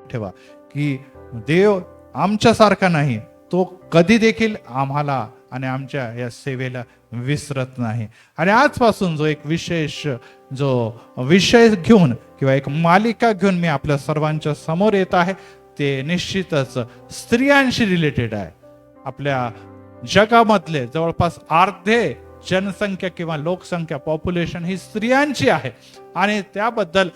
ठेवा की देव आमच्यासारखा नाही, तो कधी देखील आम्हाला आणि आमच्या या सेवेला विसरत नाही. आणि आजपासून जो एक विशेष जो विषय घेऊन किंवा एक मालिका घेऊन मी आपल्या सर्वांच्या समोर येत आहे, ते निश्चितच स्त्रियांशी रिलेटेड आहे. आपल्या जगामधले जवळपास अर्धे जनसंख्या किंवा लोकसंख्या पॉप्युलेशन ही स्त्रियांची आहे. आणि त्याबद्दल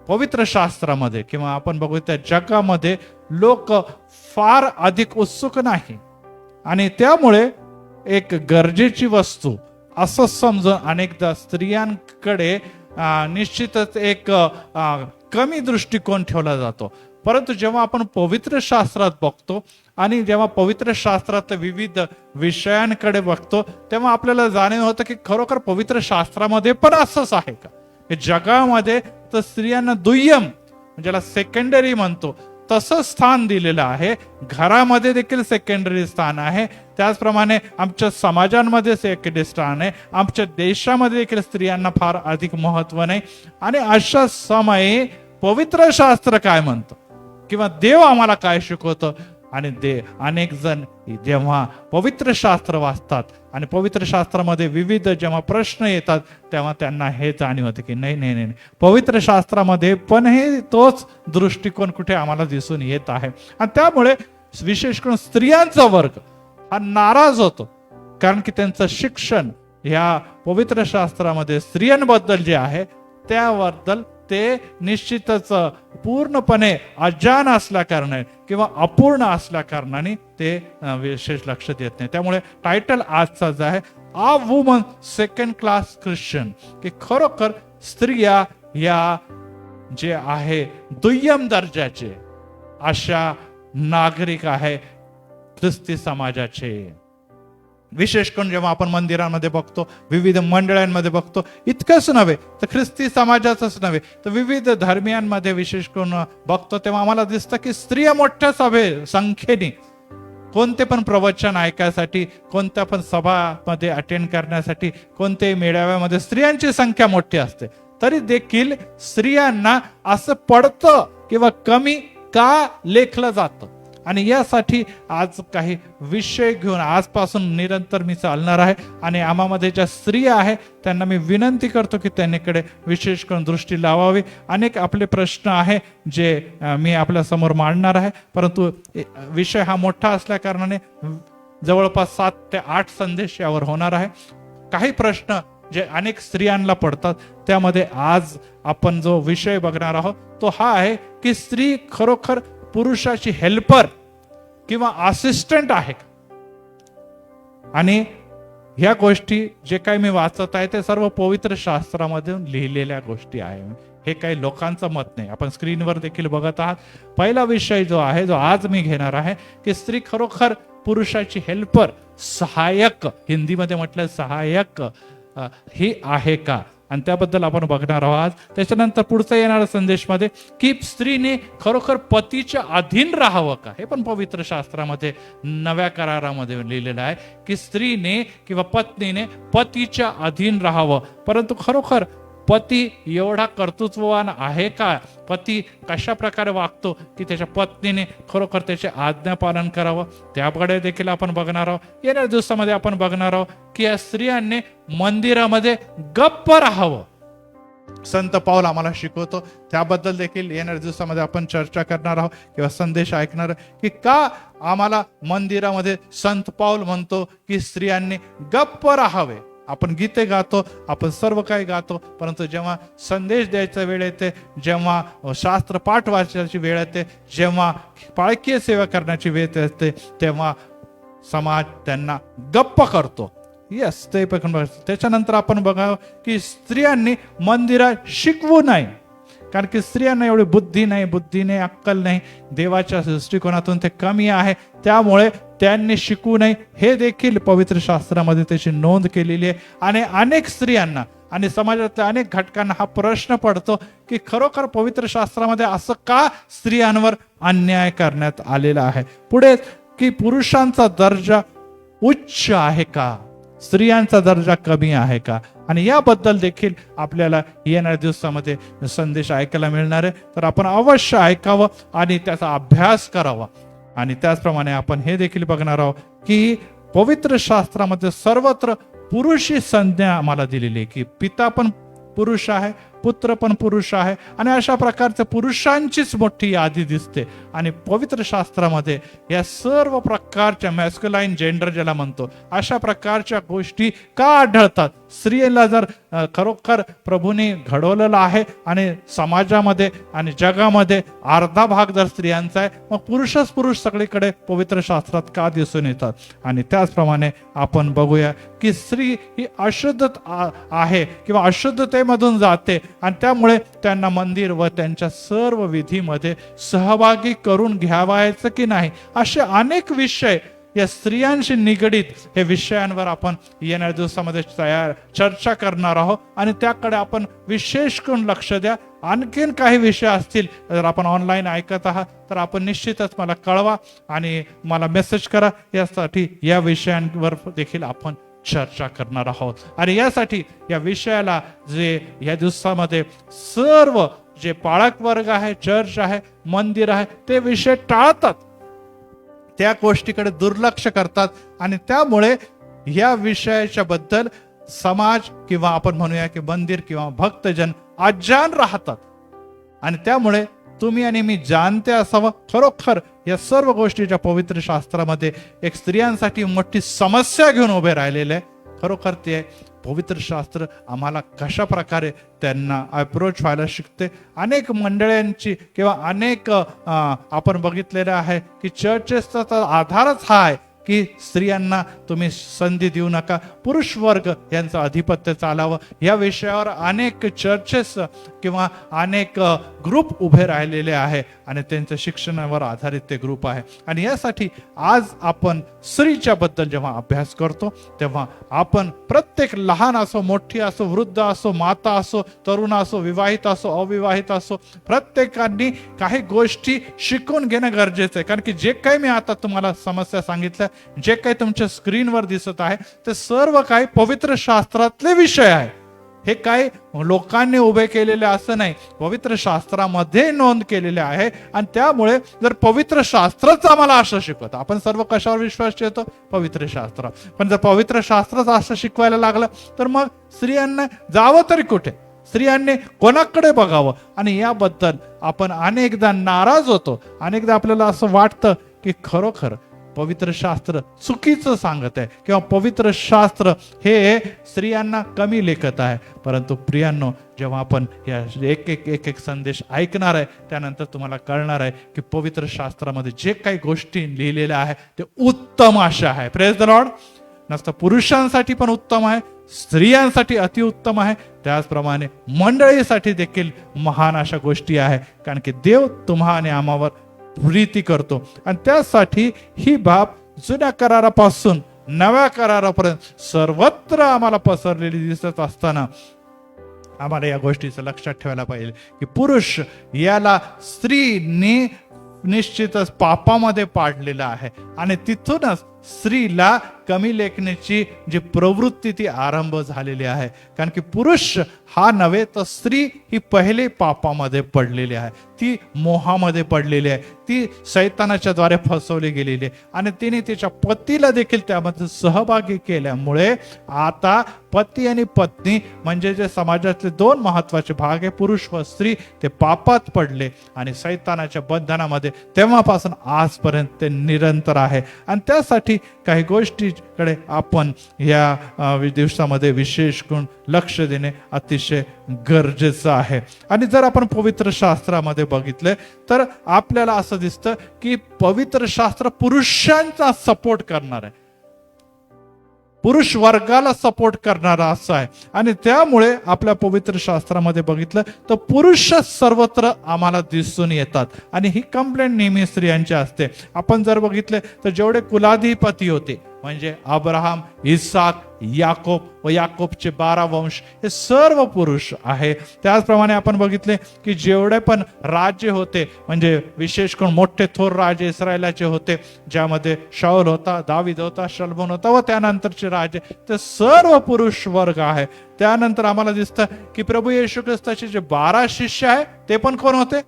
पवित्र शास्त्रामध्ये किंवा आपण बघू त्या जगामध्ये लोक फार अधिक उत्सुक नाही. आणि त्यामुळे एक गरजेची वस्तू असं समजून अनेकदा स्त्रियांकडे निश्चितच एक कमी दृष्टिकोन ठेवला जातो. परंतु जेव्हा आपण पवित्र शास्त्रात बघतो आणि जेव्हा पवित्र शास्त्रात विविध विषयांकडे बघतो, तेव्हा आपल्याला जाणीव होतं की खरोखर पवित्र शास्त्रामध्ये पण असंच आहे का, की जगामध्ये तर स्त्रियांना दुय्यम, ज्याला सेकंडरी म्हणतो, तसं स्थान दिलेलं आहे. घरामध्ये देखील सेकंडरी स्थान आहे, त्याचप्रमाणे आमच्या समाजांमध्ये सेकंडरी स्थान आहे, आमच्या देशामध्ये देखील स्त्रियांना फार अधिक महत्व नाही. आणि अशा समयी पवित्र शास्त्र काय म्हणतं किंवा देव आम्हाला काय शिकवतं, आणि अनेक जण जेव्हा पवित्र शास्त्र वाचतात आणि पवित्र शास्त्रामध्ये विविध जेव्हा प्रश्न येतात, तेव्हा त्यांना हे जाणीव होते की नाही नाही नाही, पवित्र शास्त्रामध्ये पण हे तोच दृष्टिकोन कुठे आम्हाला दिसून येत आहे. आणि त्यामुळे विशेष करून स्त्रियांचा वर्ग हा नाराज होतो, कारण की त्यांचं शिक्षण ह्या पवित्र शास्त्रामध्ये स्त्रियांबद्दल जे आहे त्याबद्दल ते निश्चितच पूर्णपणे अजान असल्या कारणाने किंवा अपूर्ण असल्या कारणाने ते विशेष लक्ष देत नाही. त्यामुळे टायटल आजचा जो आहे, आ वुमन सेकंड क्लास ख्रिश्चन, की खरोखर स्त्रिया या जे आहे दुय्यम दर्जाचे अशा नागरिक आहे ख्रिस्ती समाजाचे. विशेष करून जेव्हा आपण मंदिरांमध्ये बघतो, विविध मंडळांमध्ये बघतो, इतकंच नव्हे तर ख्रिस्ती समाजाचंच नव्हे तर विविध धर्मियांमध्ये विशेष करून बघतो, तेव्हा आम्हाला दिसतं की स्त्रिया मोठ्या संख्येने कोणते पण प्रवचन ऐकायसाठी, कोणत्या पण सभामध्ये अटेंड करण्यासाठी, कोणत्याही मेळाव्यामध्ये स्त्रियांची संख्या मोठी असते. तरी देखील स्त्रियांना असं पडतं किंवा कमी का लेखलं जातं. आणि यासाठी आज काही विषय घेऊन आजपासून निरंतर मी चालणार आहे. आणि आम्हामध्ये ज्या स्त्रिया आहे त्यांना मी विनंती करतो की त्यांच्याकडे विशेष करून दृष्टी लावावी. अनेक आपले प्रश्न आहे जे मी आपल्या समोर मांडणार आहे, परंतु विषय हा मोठा असल्या कारणाने जवळपास 7 ते 8 संदेश यावर होणार आहे. काही प्रश्न जे अनेक स्त्रियांना पडतात, त्यामध्ये आज आपण जो विषय बघणार आहोत तो हा आहे की स्त्री खरोखर पुरुषाची हेल्पर किंवा असिस्टंट आहे का. आणि ह्या गोष्टी जे काही मी वाचत आहे ते सर्व पवित्र शास्त्रामधून लिहिलेल्या गोष्टी आहे, हे काही लोकांचं मत नाही. आपण स्क्रीनवर देखील बघत आहात. पहिला विषय जो आहे, जो आज मी घेणार आहे, की स्त्री खरोखर पुरुषाची हेल्पर, सहाय्यक, हिंदीमध्ये म्हटलं सहाय्यक ही आहे का, आणि त्याबद्दल आपण बघणार आहोत आज. त्याच्यानंतर पुढचा येणारा संदेशमध्ये की स्त्रीने खरोखर पतीच्या अधीन राहावं का, हे पण पवित्र शास्त्रामध्ये नव्या करारामध्ये लिहिलेलं आहे की स्त्रीने किंवा पत्नीने पतीच्या अधीन राहावं. परंतु खरोखर पती एवढा कर्तृत्ववान आहे का, पती कशा प्रकारे वागतो की त्याच्या पत्नीने खरोखर त्याचे आज्ञा पालन करावं, त्याकडे देखील आपण बघणार आहोत. येणाऱ्या दिवसामध्ये आपण बघणार आहोत की या स्त्रियांनी मंदिरामध्ये गप्प राहावं, संत पाऊल आम्हाला शिकवतो. त्याबद्दल देखील येणाऱ्या दिवसामध्ये आपण चर्चा करणार आहोत किंवा संदेश ऐकणार की का आम्हाला मंदिरामध्ये संत पाऊल म्हणतो की स्त्रियांनी गप्प राहावे. आपण गीते गातो, आपण सर्व काही गातो, परंतु जेव्हा संदेश द्यायचा वेळ येते, जेव्हा शास्त्र पाठ वाचायची वेळ येते, जेव्हा पाळकीय सेवा करण्याची वेळ येते, तेव्हा समाज त्यांना गप्प करतो. यस, ते पण. त्याच्यानंतर आपण बघावं की स्त्रियांनी मंदिरात शिकवू नये, कारण की स्त्रियांना एवढी बुद्धी नाही, अक्कल नाही, देवाच्या दृष्टिकोनातून ते कमी आहे, त्यामुळे त्यांनी शिकू नये, हे देखील पवित्र शास्त्रामध्ये त्याची नोंद केलेली आहे. आणि अनेक स्त्रियांना आणि समाजातल्या अनेक घटकांना हा प्रश्न पडतो की खरोखर पवित्र शास्त्रामध्ये असं का स्त्रियांवर अन्याय करण्यात आलेला आहे. पुढे की पुरुषांचा दर्जा उच्च आहे का, स्त्रियांचा दर्जा कमी आहे का? आणि याबद्दल देखील आपल्याला येणाऱ्या दिवसामध्ये संदेश ऐकायला मिळणार आहे. तर आपण अवश्य ऐकावं आणि त्याचा अभ्यास करावा. आणि त्याचप्रमाणे आपण हे देखील बघणार आहोत की पवित्र शास्त्रामध्ये सर्वत्र पुरुष ही संज्ञा आम्हाला दिलेली आहे, की पिता पण पुरुष आहे, पुत्र पण पुरुष आहे, आणि अशा प्रकारच्या पुरुषांचीच मोठी यादी दिसते. आणि पवित्र शास्त्रामध्ये या सर्व प्रकारच्या मॅस्क्युलाइन जेंडर ज्याला म्हणतो अशा प्रकारच्या गोष्टी का आढळतात? स्त्रियेला जर खरोखर प्रभूने घडवलेलं आहे आणि समाजामध्ये आणि जगामध्ये अर्धा भाग जर स्त्रियांचा आहे, मग पुरुषच पुरुष सगळीकडे पवित्र शास्त्रात का दिसून येतात? आणि त्याचप्रमाणे आपण बघूया की स्त्री ही अशुद्ध आहे किंवा अशुद्धतेमधून जाते, आणि त्यामुळे त्यांना मंदिर व त्यांच्या सर्व विधीमध्ये सहभागी करून घ्यावायचं की नाही, असे अनेक विषय या स्त्रियांशी निगडीत हे विषयांवर आपण येणाऱ्या दिवसामध्ये चर्चा करणार आहोत. आणि त्याकडे आपण विशेष करून लक्ष द्या. आणखीन काही विषय असतील जर आपण ऑनलाईन ऐकत आहात तर आपण निश्चितच मला कळवा आणि मला मेसेज करा. यासाठी या विषयांवर देखील आपण चर्चा करणार आहोत. आणि यासाठी या विषयाला जे या दिवसामध्ये सर्व जे पाळक वर्ग आहे, चर्च आहे, मंदिर आहे, ते विषय टाळतात, त्या गोष्टीकडे दुर्लक्ष करतात. आणि त्यामुळे या विषयाच्या बद्दल समाज किंवा आपण म्हणूया की मंदिर किंवा भक्तजन अजाण राहतात. आणि त्यामुळे तुम्ही आणि मी जाणते असावं, खरोखर या सर्व गोष्टीच्या पवित्र शास्त्रामध्ये एक स्त्रियांसाठी मोठी समस्या घेऊन उभे राहिलेले आहे. खरोखर ते पवित्र शास्त्र आम्हाला कशा प्रकारे त्यांना अप्रोच व्हायला शिकते. अनेक मंडळांची किंवा अनेक आपण बघितलेलं आहे की चर्चेसचा तर आधारच हा आहे की स्त्रियांना तुम्ही संधी देऊ नका, पुरुष वर्ग यांचं आधिपत्य चालावं. या विषयावर अनेक चर्चेस किंवा अनेक ग्रुप उभे राहिलेले आहे आणि त्यांच्या शिक्षणावर आधारित ते ग्रुप आहे. आणि यासाठी आज आपण स्त्रीच्या बद्दल जेव्हा अभ्यास करतो तेव्हा आपण प्रत्येक लहान असो, मोठी असो, वृद्ध असो, माता असो, तरुण असो, विवाहित असो, अविवाहित असो, प्रत्येकाने काही गोष्टी शिकून घेणं गरजेचं आहे. कारण की जे काही मी आता तुम्हाला समस्या सांगितल्या, जे काही तुमच्या स्क्रीनवर दिसत आहे, ते सर्व काही पवित्र शास्त्रातले विषय आहे. हे काही लोकांनी उभे केलेले असं नाही, पवित्र शास्त्रामध्ये नोंद केलेले आहे. आणि त्यामुळे जर पवित्र शास्त्रच आम्हाला असं शिकवत, आपण सर्व कशावर विश्वास ठेवतो? पवित्र शास्त्र. पण जर पवित्र शास्त्रच असं शिकवायला लागलं तर मग स्त्रियांना जावं तरी कुठे? स्त्रियांनी कोणाकडे बघावं? आणि याबद्दल आपण अनेकदा नाराज होतो. अनेकदा आपल्याला असं वाटतं की खरोखर पवित्र शास्त्र चुकीचं सांगत आहे किंवा पवित्र शास्त्र हे स्त्रियांना कमी लेखत आहे. परंतु प्रियांनो, जेव्हा आपण या एक संदेश ऐकणार आहे त्यानंतर तुम्हाला कळणार आहे की पवित्र शास्त्रामध्ये जे काही गोष्टी लिहिलेल्या आहे ते उत्तम अशा आहे. Praise the Lord. नसतं पुरुषांसाठी पण उत्तम आहे, स्त्रियांसाठी अतिउत्तम आहे, त्याचप्रमाणे मंडळीसाठी देखील महान अशा गोष्टी आहे. कारण की देव तुम्हा आणि आम्हावर प्रीती करतो. आणि त्यासाठी ही बाब जुन्या करारापासून नव्या करारापर्यंत सर्वत्र आम्हाला पसरलेली दिसत असताना आम्हाला या गोष्टीचं लक्षात ठेवायला पाहिजे की पुरुष याला स्त्रीने निश्चितच पापामध्ये पाडलेला आहे. आणि तिथूनच स्त्रीला कमी लेखण्याची जी प्रवृत्ती ती आरंभ झालेली आहे. कारण की पुरुष हा नव्हे तर स्त्री ही पहिले पापामध्ये पडलेली आहे, ती मोहामध्ये पडलेली आहे, ती शैतानाच्या द्वारे फसवली गेलेली आहे. आणि तिने तिच्या पतीला देखील त्यामध्ये सहभागी केल्यामुळे आता पती आणि पत्नी म्हणजे जे समाजातले दोन महत्वाचे भाग आहे, पुरुष व स्त्री, ते पापात पडले आणि शैतानाच्या बंधनामध्ये तेव्हापासून आजपर्यंत ते निरंतर आहे. आणि त्यासाठी काही गोष्टीकडे आपण या दिवसामध्ये विशेष करून लक्ष देणे अतिशय गरजेचं आहे. आणि जर आपण पवित्र शास्त्रामध्ये बघितले तर आपल्याला असं दिसतं की पवित्र शास्त्र पुरुषांचा सपोर्ट करणार आहे, पुरुष वर्गाला सपोर्ट करणारा असं आहे. आणि त्यामुळे आपल्या पवित्र शास्त्रामध्ये बघितलं तर पुरुषच सर्वत्र आम्हाला दिसून येतात. आणि ही कंप्लेंट नेहमी स्त्रियांची असते. आपण जर बघितले तर जेवढे कुलाधिपती होते म्हणजे अब्राहम, इसाक, याकोब व याकोबचे 12 वंश हे सर्व पुरुष आहे. त्याचप्रमाणे आपण बघितले की जेवढे पण राज्य होते, म्हणजे विशेष करून मोठे थोर राजे इस्रायलाचे होते, ज्यामध्ये शाऊल होता, दावीद होता, शल्मोन होता व त्यानंतरचे राजे, ते सर्व पुरुष वर्ग आहे. त्यानंतर आम्हाला दिसतं की प्रभू येशू ख्रिस्ताचे जे 12 शिष्य आहे ते पण कोण होते?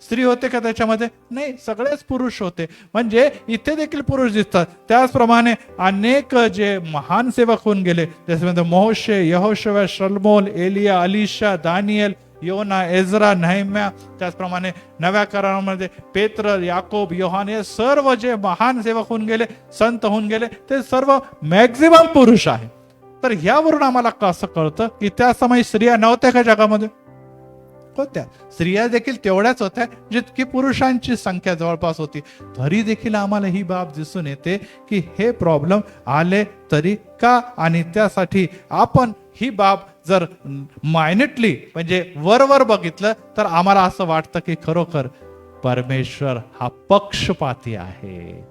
स्त्री होते का त्याच्यामध्ये? नाही, सगळेच पुरुष होते. म्हणजे इथे देखील पुरुष दिसतात. त्याचप्रमाणे अनेक जे महान सेवक होऊन गेले, त्याच्यामध्ये मोशे, यहोशुवा, शल्मोन, एलिया, अलिशा, दानियल, योना, एझरा, नेहम्या, त्याचप्रमाणे नव्या करारामध्ये पेत्र, याकोब, योहान, हे सर्व जे महान सेवक होऊन गेले, संत होऊन गेले, ते सर्व मॅक्झिमम पुरुष आहे. तर ह्यावरून आम्हाला कसं कळतं की त्या समयी स्त्रिया नव्हत्या का जगामध्ये? होत्या. स्त्रिया देखील तेवढ्याच होत्या जितकी पुरुषांची संख्या जवळपास होती. तरी देखील आम्हाला ही बाब दिसून येते की हे प्रॉब्लेम आले तरी का, आणि त्यासाठी आपण ही बाब जर मायन्युटली म्हणजे वरवर बघितलं तर आम्हाला असं वाटतं की खरोखर परमेश्वर हा पक्षपाती आहे.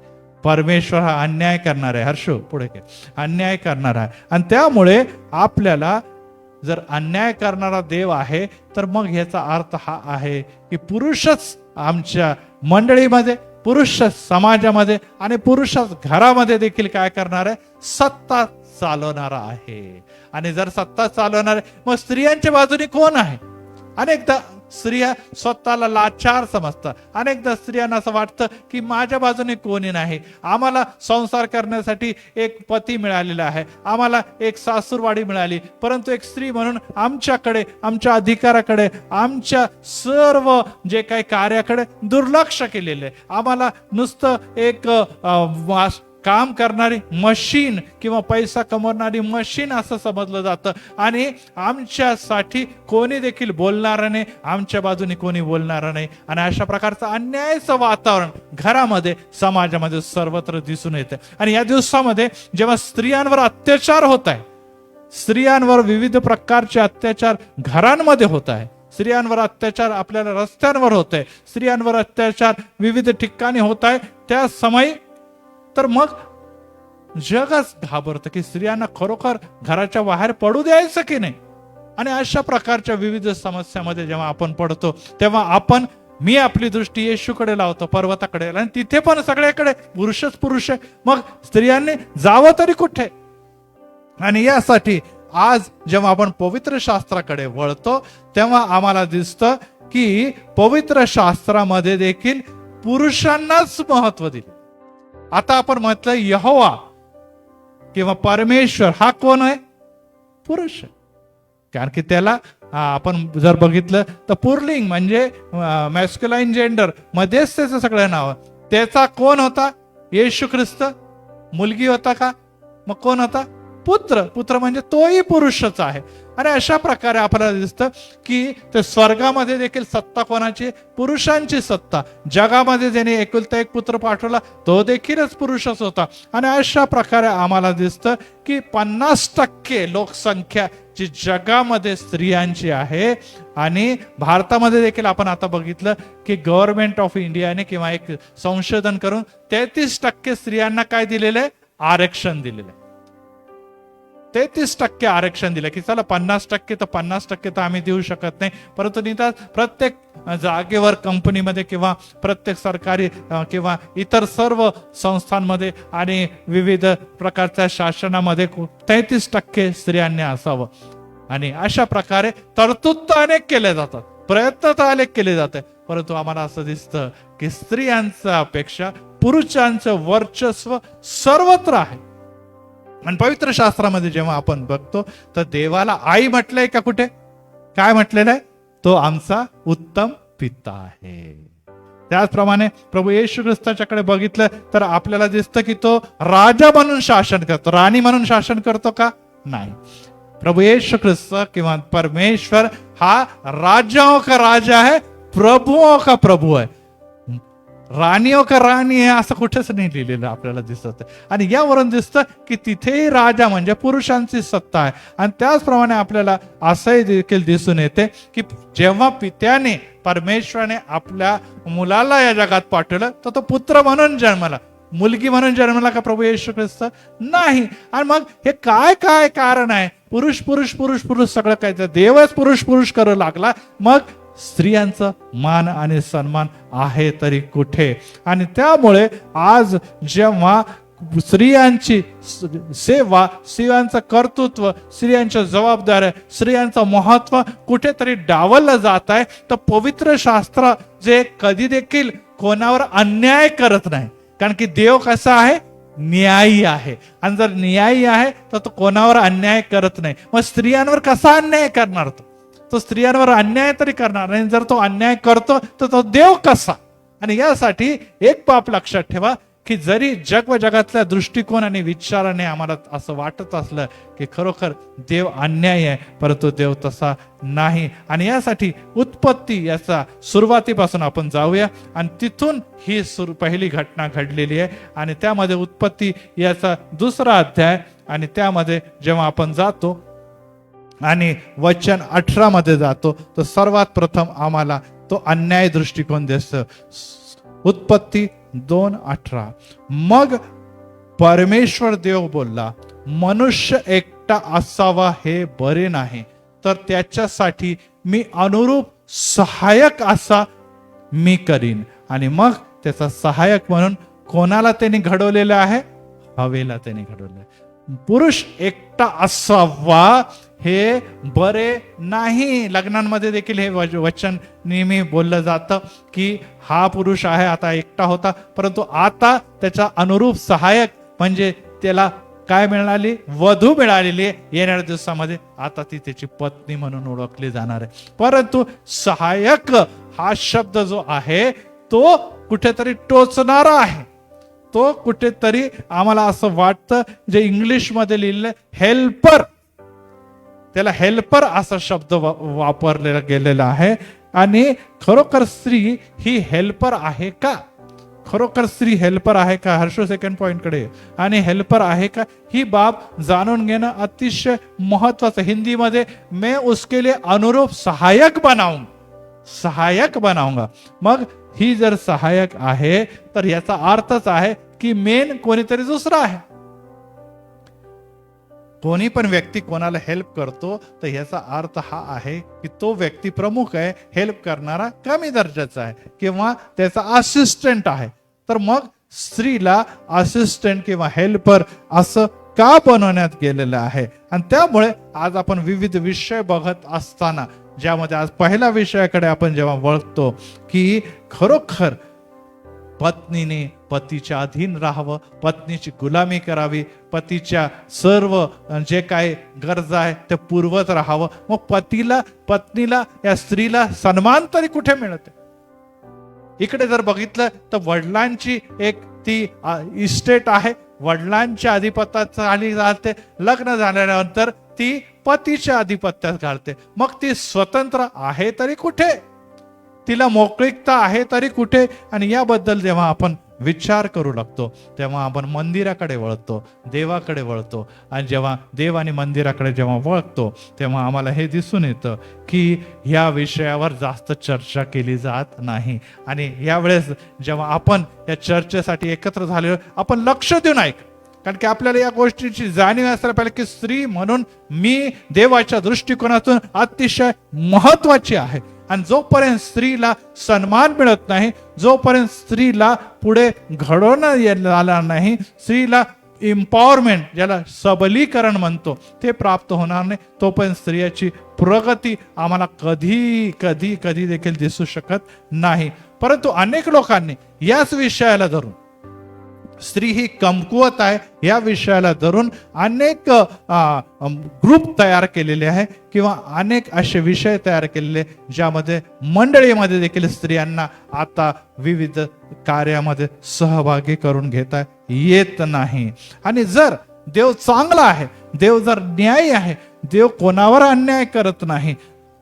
परमेश्वर हा अन्याय करणार आहे. हर्षो पुढे अन्याय करणार आहे. आणि त्यामुळे आपल्याला जर अन्याय करणारा देव आहे तर मग ह्याचा अर्थ हा आहे की पुरुषच आमच्या मंडळीमध्ये, पुरुष समाजामध्ये आणि पुरुषच घरामध्ये देखील काय करणार आहे? सत्ता चालवणारा आहे. आणि जर सत्ता चालवणार आहे, मग स्त्रियांच्या बाजूने कोण आहे? अनेकदा स्त्रिया स्वतःला लाचार समजतात. अनेकदा स्त्रियांना असं वाटतं की माझ्या बाजूने कोणी नाही. आम्हाला संसार करण्यासाठी एक पती मिळालेला आहे, आम्हाला एक सासूरवाडी मिळाली, परंतु एक स्त्री म्हणून आमच्याकडे, आमच्या अधिकाराकडे, आमच्या सर्व जे काही कार्याकडे दुर्लक्ष केलेले. आम्हाला नुसतं एक काम करणारी मशीन किंवा पैसा कमवणारी मशीन असं समजलं जातं. आणि आमच्यासाठी कोणी देखील बोलणार नाही, आमच्या बाजूने कोणी बोलणार नाही. आणि अशा प्रकारचं अन्यायाचं वातावरण घरामध्ये, समाजामध्ये सर्वत्र दिसून येते. आणि या दिवसामध्ये जेव्हा स्त्रियांवर अत्याचार होत आहे, स्त्रियांवर विविध प्रकारचे अत्याचार घरांमध्ये होत आहे, स्त्रियांवर अत्याचार आपल्याला रस्त्यांवर होत आहे, स्त्रियांवर अत्याचार विविध ठिकाणी होत आहे, त्या समयी तर मग जगच घाबरतं की स्त्रियांना खरोखर घराच्या बाहेर पडू द्यायचं की नाही. आणि अशा प्रकारच्या विविध समस्यामध्ये जेव्हा आपण पडतो तेव्हा मी आपली दृष्टी येशूकडे लावतो, पर्वताकडे, आणि तिथे पण सगळ्याकडे पुरुषच पुरुष आहे. मग स्त्रियांनी जावं तरी कुठे? आणि यासाठी आज जेव्हा आपण पवित्र शास्त्राकडे वळतो तेव्हा आम्हाला दिसतं की पवित्र शास्त्रामध्ये देखील पुरुषांनाच महत्व दिले. आता आपण म्हटलं यहोवा किंवा परमेश्वर हा कोण आहे? पुरुष आहे. कारण की त्याला आपण जर बघितलं तर पुरलिंग म्हणजे मॅस्क्युलाइन जेंडर मध्येच त्याचं सगळं नाव. त्याचा कोण होता? येशू ख्रिस्त. मुलगी होता का? मग कोण होता? पुत्र. पुत्र म्हणजे तोही पुरुषच आहे. आणि अशा प्रकारे आपल्याला दिसतं की ते स्वर्गामध्ये देखील सत्ता कोणाची? पुरुषांची सत्ता. जगामध्ये ज्याने एकुलता एक पुत्र पाठवला तो देखीलच पुरुषच होता. आणि अशा प्रकारे आम्हाला दिसतं की 50% लोकसंख्या जी जगामध्ये स्त्रियांची आहे. आणि भारतामध्ये देखील आपण आता बघितलं की गव्हर्नमेंट ऑफ इंडियाने किंवा एक संशोधन करून 33% स्त्रियांना काय दिलेलं आहे? आरक्षण दिलेलं आहे. 33% आरक्षण दिलं की चला 50% तर 50% तर आम्ही देऊ शकत नाही, परंतु निदान प्रत्येक जागेवर, कंपनीमध्ये किंवा प्रत्येक सरकारी किंवा इतर सर्व संस्थांमध्ये आणि विविध प्रकारच्या शासनामध्ये 33% स्त्रियांनी असावं. आणि अशा प्रकारे तरतूद तर अनेक केले जातात, प्रयत्न तर अनेक केले जाते, परंतु आम्हाला असं दिसतं की स्त्रियांच्या अपेक्षा पुरुषांचं वर्चस्व सर्वत्र आहे. आणि पवित्र शास्त्रामध्ये जेव्हा आपण बघतो तर देवाला आई म्हटलंय का? कुठे काय म्हटलेलं आहे? तो आमचा उत्तम पिता आहे. त्याचप्रमाणे प्रभू येशू ख्रिस्ताच्याकडे बघितलं तर आपल्याला दिसतं की तो राजा म्हणून शासन करतो. राणी म्हणून शासन करतो का? नाही. प्रभू येशू ख्रिस्त किंवा परमेश्वर हा राजाओं का राजा आहे, प्रभुओं का प्रभू आहे. राणीओं का राणी आहे असं कुठेच नाही लिहिलेलं आपल्याला दिसत. आणि यावरून दिसतं की तिथेही राजा म्हणजे पुरुषांची सत्ता आहे. आणि त्याचप्रमाणे आपल्याला असंही देखील दिसून येते की जेव्हा पित्याने, परमेश्वराने आपल्या मुलाला या जगात पाठवलं तर तो पुत्र म्हणून जन्माला. मुलगी म्हणून जन्मला का प्रभू येशू ख्रिस्त? नाही. आणि मग हे काय काय कारण आहे? पुरुष पुरुष पुरुष पुरुष सगळं काय, देवच पुरुष पुरुष करू लागला, मग स्त्रियांचं मान आणि सन्मान आहे तरी कुठे? आणि त्यामुळे आज जेव्हा स्त्रियांची सेवा, स्त्रियांचं कर्तृत्व, स्त्रियांच्या जबाबदाऱ्या, स्त्रियांचं महत्व कुठेतरी डावललं जात आहे, तर पवित्र शास्त्र जे कधी देखील कोणावर अन्याय करत नाही. कारण की देव कसा आहे? न्यायी आहे. आणि जर न्यायी आहे तर तो कोणावर अन्याय करत नाही. मग स्त्रियांवर कसा अन्याय करणार? तो स्त्रियांवर अन्याय तरी करणार नाही. जर तो अन्याय करतो तर तो देव कसा? आणि यासाठी एक बाब लक्षात ठेवा की जरी जग व जगातल्या दृष्टिकोन आणि विचाराने आम्हाला असं वाटत असलं की खरोखर देव अन्याय आहे, परंतु देव तसा नाही. आणि यासाठी उत्पत्ती याचा सुरुवातीपासून आपण जाऊया आणि तिथून ही पहिली घटना घडलेली आहे. आणि त्यामध्ये उत्पत्ती याचा 2रा अध्याय, आणि त्यामध्ये जेव्हा आपण जातो आणि वचन 18 मध्ये जातो तर सर्वात प्रथम आम्हाला तो अन्याय दृष्टिकोन दिसतो. उत्पत्ती 2:18. मग परमेश्वर देव बोलला, मनुष्य एकटा असावा हे बरे नाही, तर त्याच्यासाठी मी अनुरूप सहाय्यक असा मी करीन. आणि मग त्याचा सहाय्यक म्हणून कोणाला त्यांनी घडवलेलं आहे? हवेला त्यांनी घडवलं. पुरुष एकटा असावा हे बरे नाही. लग्नांमध्ये देखील हे वचन नेहमी बोललं जातं की हा पुरुष आहे, आता एकटा होता, परंतु आता त्याचा अनुरूप सहाय्यक म्हणजे त्याला काय मिळाली? वधू मिळालेली आहे. येणाऱ्या दिवसामध्ये आता ती त्याची पत्नी म्हणून ओळखली जाणार आहे. परंतु सहाय्यक हा शब्द जो आहे तो कुठेतरी टोचणारा आहे. तो कुठेतरी आम्हाला असं वाटतं, जे इंग्लिश मध्ये लिहिलं हेल्पर, त्याला हेल्पर असा शब्द वापरलेला गेलेला आहे. आणि खरोखर स्त्री ही हेल्पर आहे का? खरोखर स्त्री हेल्पर आहे का? हर्ष सेकंड पॉइंट कडे. आणि हेल्पर आहे का ही बाब जाणून घेणं अतिशय महत्वाचं. हिंदीमध्ये मैं उसके लिए अनुरूप सहायक बनाऊंगा. मग ही जर सहायक आहे तर याचा अर्थच आहे की मेन कोणीतरी दुसरा आहे. कोणी पण व्यक्ती कोणाला हेल्प करतो तर याचा अर्थ हा आहे की तो व्यक्ती प्रमुख आहे, हेल्प करणारा कमी दर्जाचा आहे किंवा त्याचा असिस्टंट आहे. तर मग स्त्रीला असिस्टंट किंवा हेल्पर असं का बनवण्यात गेलेलं आहे? आणि त्यामुळे आज आपण विविध विषय बघत असताना, ज्यामध्ये आज पहिल्या विषयाकडे आपण जेव्हा वळतो की खरोखर पत्नीने पतीच्या अधीन राहावं, पत्नीची गुलामी करावी, पतीच्या सर्व जे काही गरजा आहे ते पुरवत राहावं. मग पत्नीला या स्त्रीला सन्मान तरी कुठे मिळते? इकडे जर बघितलं तर वडिलांची एक ती इस्टेट आहे, वडिलांच्या अधिपत्यात खाली घालते. लग्न झाल्यानंतर ती पतीच्या अधिपत्यात घालते. मग ती स्वतंत्र आहे तरी कुठे? तिला मोकळीकता आहे तरी कुठे? आणि याबद्दल जेव्हा आपण विचार करू लागतो तेव्हा आपण मंदिराकडे वळतो, देवाकडे वळतो. आणि जेव्हा देव आणि मंदिराकडे जेव्हा वळतो तेव्हा आम्हाला हे दिसून येतं की या विषयावर जास्त चर्चा केली जात नाही. आणि यावेळेस जेव्हा आपण या चर्चेसाठी एकत्र झालेलो, आपण लक्ष देऊन ऐक, कारण की आपल्याला या गोष्टीची जाणीव असायला पाहिजे की स्त्री म्हणून मी देवाच्या दृष्टिकोनातून अतिशय महत्वाची आहे. आणि जोपर्यंत स्त्रीला सन्मान मिळत नाही, जोपर्यंत स्त्रीला पुढे घडवणं आला नाही, स्त्रीला एम्पॉवरमेंट, ज्याला सबलीकरण म्हणतो, ते प्राप्त होणार नाही, तोपर्यंत स्त्रियाची प्रगती आम्हाला कधी देखील दिसू शकत नाही. परंतु अनेक लोकांनी याच विषयाला धरून, स्त्री ही कमकुवत आहे या विषयाला धरून अनेक ग्रुप तयार केलेले आहे किंवा अनेक असे विषय तयार केलेले ज्यामध्ये मंडळीमध्ये देखील स्त्रियांना आता विविध कार्यामध्ये सहभागी करून घेता येत नाही. आणि जर देव चांगला आहे, देव जर न्यायी आहे, देव कोणावर अन्याय करत नाही,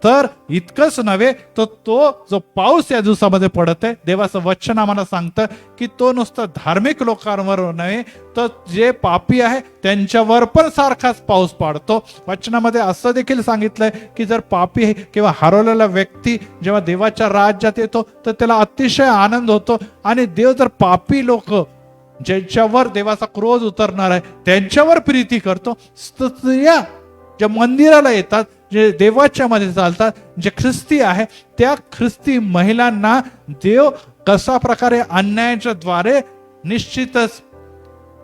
तर इतकंच नव्हे तर तो जो पाऊस या दिवसामध्ये पडत आहे, देवाचं वचन आम्हाला सांगतं की तो नुसतं धार्मिक लोकांवर नव्हे तर जे पापी आहे त्यांच्यावर पण सारखाच पाऊस पडतो. वचनामध्ये असं देखील सांगितलंय की जर पापी किंवा हरवलेला व्यक्ती जेव्हा देवाच्या राज्यात येतो तर त्याला अतिशय आनंद होतो. आणि देव जर पापी लोक ज्यांच्यावर देवाचा क्रोध उतरणार आहे त्यांच्यावर प्रीती करतो. स्त्रिया ज्या मंदिराला येतात, जे देवाच्या मध्ये चालतात, जे ख्रिस्ती आहे, त्या ख्रिस्ती महिलांना देव कसा प्रकारे अन्यायाच्या द्वारे निश्चितच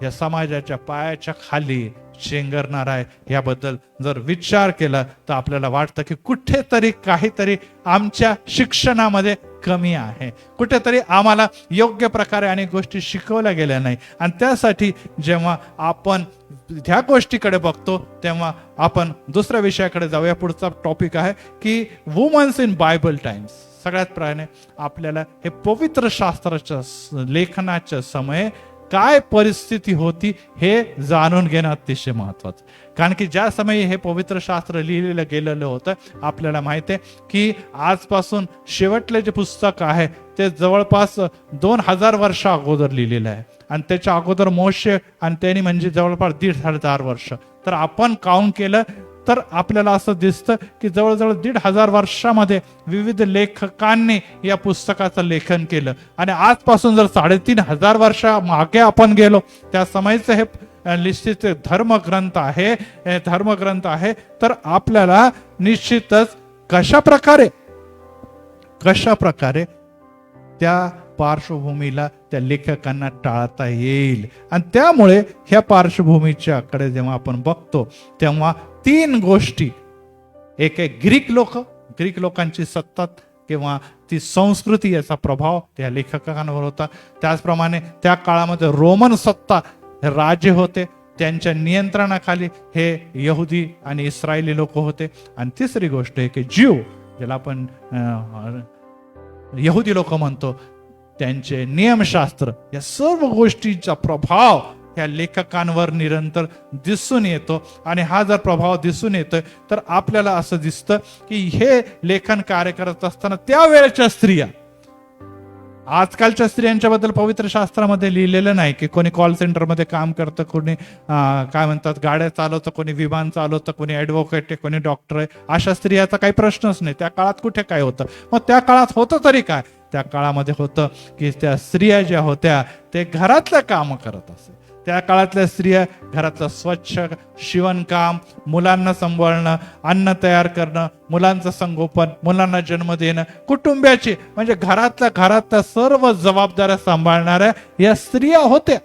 या समाजाच्या पायाच्या खाली शेंगरणार आहे, याबद्दल जर विचार केला तर आपल्याला वाटतं की कुठेतरी काहीतरी आमच्या शिक्षणामध्ये कमी आहे, कुठेतरी आम्हाला योग्य प्रकारे अनेक गोष्टी शिकवल्या गेल्या नाही. आणि त्यासाठी जेव्हा आपण ह्या गोष्टीकडे बघतो तेव्हा आपण दुसऱ्या विषयाकडे जाऊया. पुढचा टॉपिक आहे की वुमन्स इन बायबल टाइम्स. सगळ्यात पहिले आपल्याला हे पवित्र शास्त्राच्या लेखनाच्या समय काय परिस्थिती होती हे जाणून घेणं अतिशय महत्वाचं. कारण की ज्या समयी हे पवित्र शास्त्र लिहिलेलं गेलेलं होतं, आपल्याला माहिती आहे की आजपासून शेवटले जे पुस्तक आहे ते जवळपास 2000 वर्ष अगोदर लिहिलेलं आहे. आणि त्याच्या अगोदर मोशे आणि त्यांनी म्हणजे जवळपास 1500 वर्ष. तर आपण काउंट केलं तर आपल्याला असं दिसतं की जवळजवळ 1500 वर्षामध्ये विविध लेखकांनी या पुस्तकाचं लेखन केलं. आणि आजपासून जर 3500 वर्ष मागे आपण गेलो, त्या समयचं हे निश्चित धर्मग्रंथ आहे. तर आपल्याला निश्चितच कशा प्रकारे त्या पार्श्वभूमीला त्या लेखकांना टाळता येईल. आणि त्यामुळे ह्या पार्श्वभूमीच्या कडे जेव्हा आपण बघतो तेव्हा 3 गोष्टी, एक आहे ग्रीक लोकांची सत्ता किंवा ती संस्कृती, याचा प्रभाव त्या लेखकांवर होता. त्याचप्रमाणे त्या काळामध्ये रोमन सत्ता राजे होते, त्यांच्या नियंत्रणाखाली हे यहुदी आणि इस्रायली लोक होते. आणि तिसरी गोष्ट आहे की ज्यू, ज्याला आपण यहुदी लोक म्हणतो, त्यांचे नियमशास्त्र, या सर्व गोष्टींचा प्रभाव या लेखकांवर निरंतर दिसून येतो. आणि हा जर प्रभाव दिसून येतोय तर आपल्याला असं दिसतं की हे लेखन कार्य करत असताना त्यावेळेच्या स्त्रिया, आजकालच्या स्त्रियांच्या बद्दल पवित्र शास्त्रामध्ये लिहिलेलं नाही की कोणी कॉल सेंटरमध्ये काम करतं, कोणी काय म्हणतात गाड्या चालवतं, कोणी विमान चालवतं, कोणी ऍडव्होकेट आहे, कोणी डॉक्टर आहे. अशा स्त्रियाचा काही प्रश्नच नाही. त्या काळात कुठे काय होतं? मग त्या काळात होतं तरी काय? त्या काळामध्ये होतं की त्या स्त्रिया ज्या होत्या ते घरातलं काम करत असे. त्या काळातल्या स्त्रिया घरातलं स्वच्छ शिवणकाम, मुलांना सांभाळणं, अन्न तयार करणं, मुलांचं संगोपन, मुलांना जन्म देणं, कुटुंबाची म्हणजे घरातल्या सर्व जबाबदाऱ्या सांभाळणाऱ्या या स्त्रिया होत्या.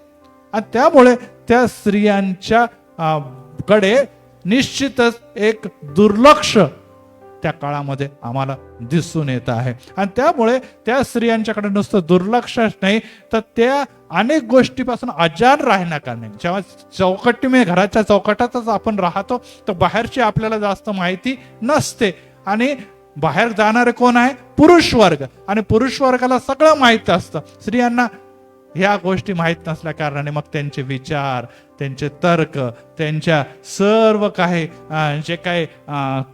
आणि त्यामुळे त्या स्त्रियांच्या कडे निश्चितच एक दुर्लक्ष त्या काळामध्ये आम्हाला दिसून येत आहे. आणि त्यामुळे त्या स्त्रियांच्याकडे नुसतं दुर्लक्षच नाही तर त्या अनेक गोष्टीपासून अजान राहण्या कारणे, जेव्हा घराच्या चौकटातच आपण राहतो तर बाहेरची आपल्याला जास्त माहिती नसते. आणि बाहेर जाणारे कोण आहे? पुरुष वर्ग. आणि पुरुष वर्गाला सगळं माहित असतं. स्त्रियांना ह्या गोष्टी माहीत नसल्या कारणाने मग त्यांचे विचार, त्यांचे तर्क, त्यांच्या सर्व काही जे काही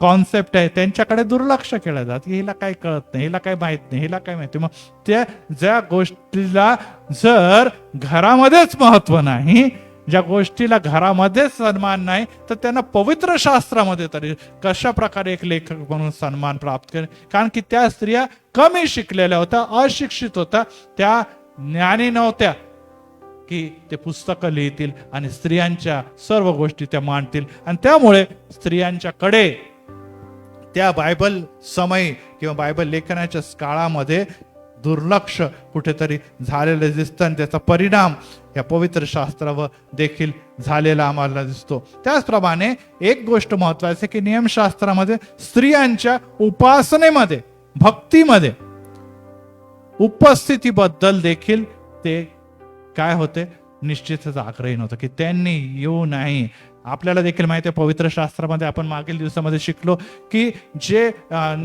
कॉन्सेप्ट आहे त्यांच्याकडे दुर्लक्ष केलं जातं. हिला काही कळत नाही, हिला काही माहित नाही, हिला काय माहिती. मग त्या ज्या गोष्टीला जर घरामध्येच महत्व नाही, ज्या गोष्टीला घरामध्ये सन्मान नाही, तर त्यांना पवित्र शास्त्रामध्ये तरी कशा प्रकारे एक लेखक म्हणून सन्मान प्राप्त करेल? कारण की त्या स्त्रिया कमी शिकलेल्या होत्या, अशिक्षित होत्या, त्या ज्ञानी नव्हत्या की ते पुस्तकं लिहितील आणि स्त्रियांच्या सर्व गोष्टी त्या मांडतील. आणि त्यामुळे स्त्रियांच्याकडे त्या बायबल समय किंवा बायबल लेखनाच्या काळामध्ये दुर्लक्ष कुठेतरी झालेलं दिसतं. आणि त्याचा परिणाम या पवित्र शास्त्रावर देखील झालेला आम्हाला दिसतो. त्याचप्रमाणे एक गोष्ट महत्वाची की नियमशास्त्रामध्ये स्त्रियांच्या उपासनेमध्ये, भक्तीमध्ये, उपस्थितीबद्दल देखील ते काय होते? निश्चितच आग्रही नव्हतं की त्यांनी येऊ नाही. आपल्याला देखील माहिती आहे पवित्र शास्त्रामध्ये आपण मागील दिवसामध्ये शिकलो की जे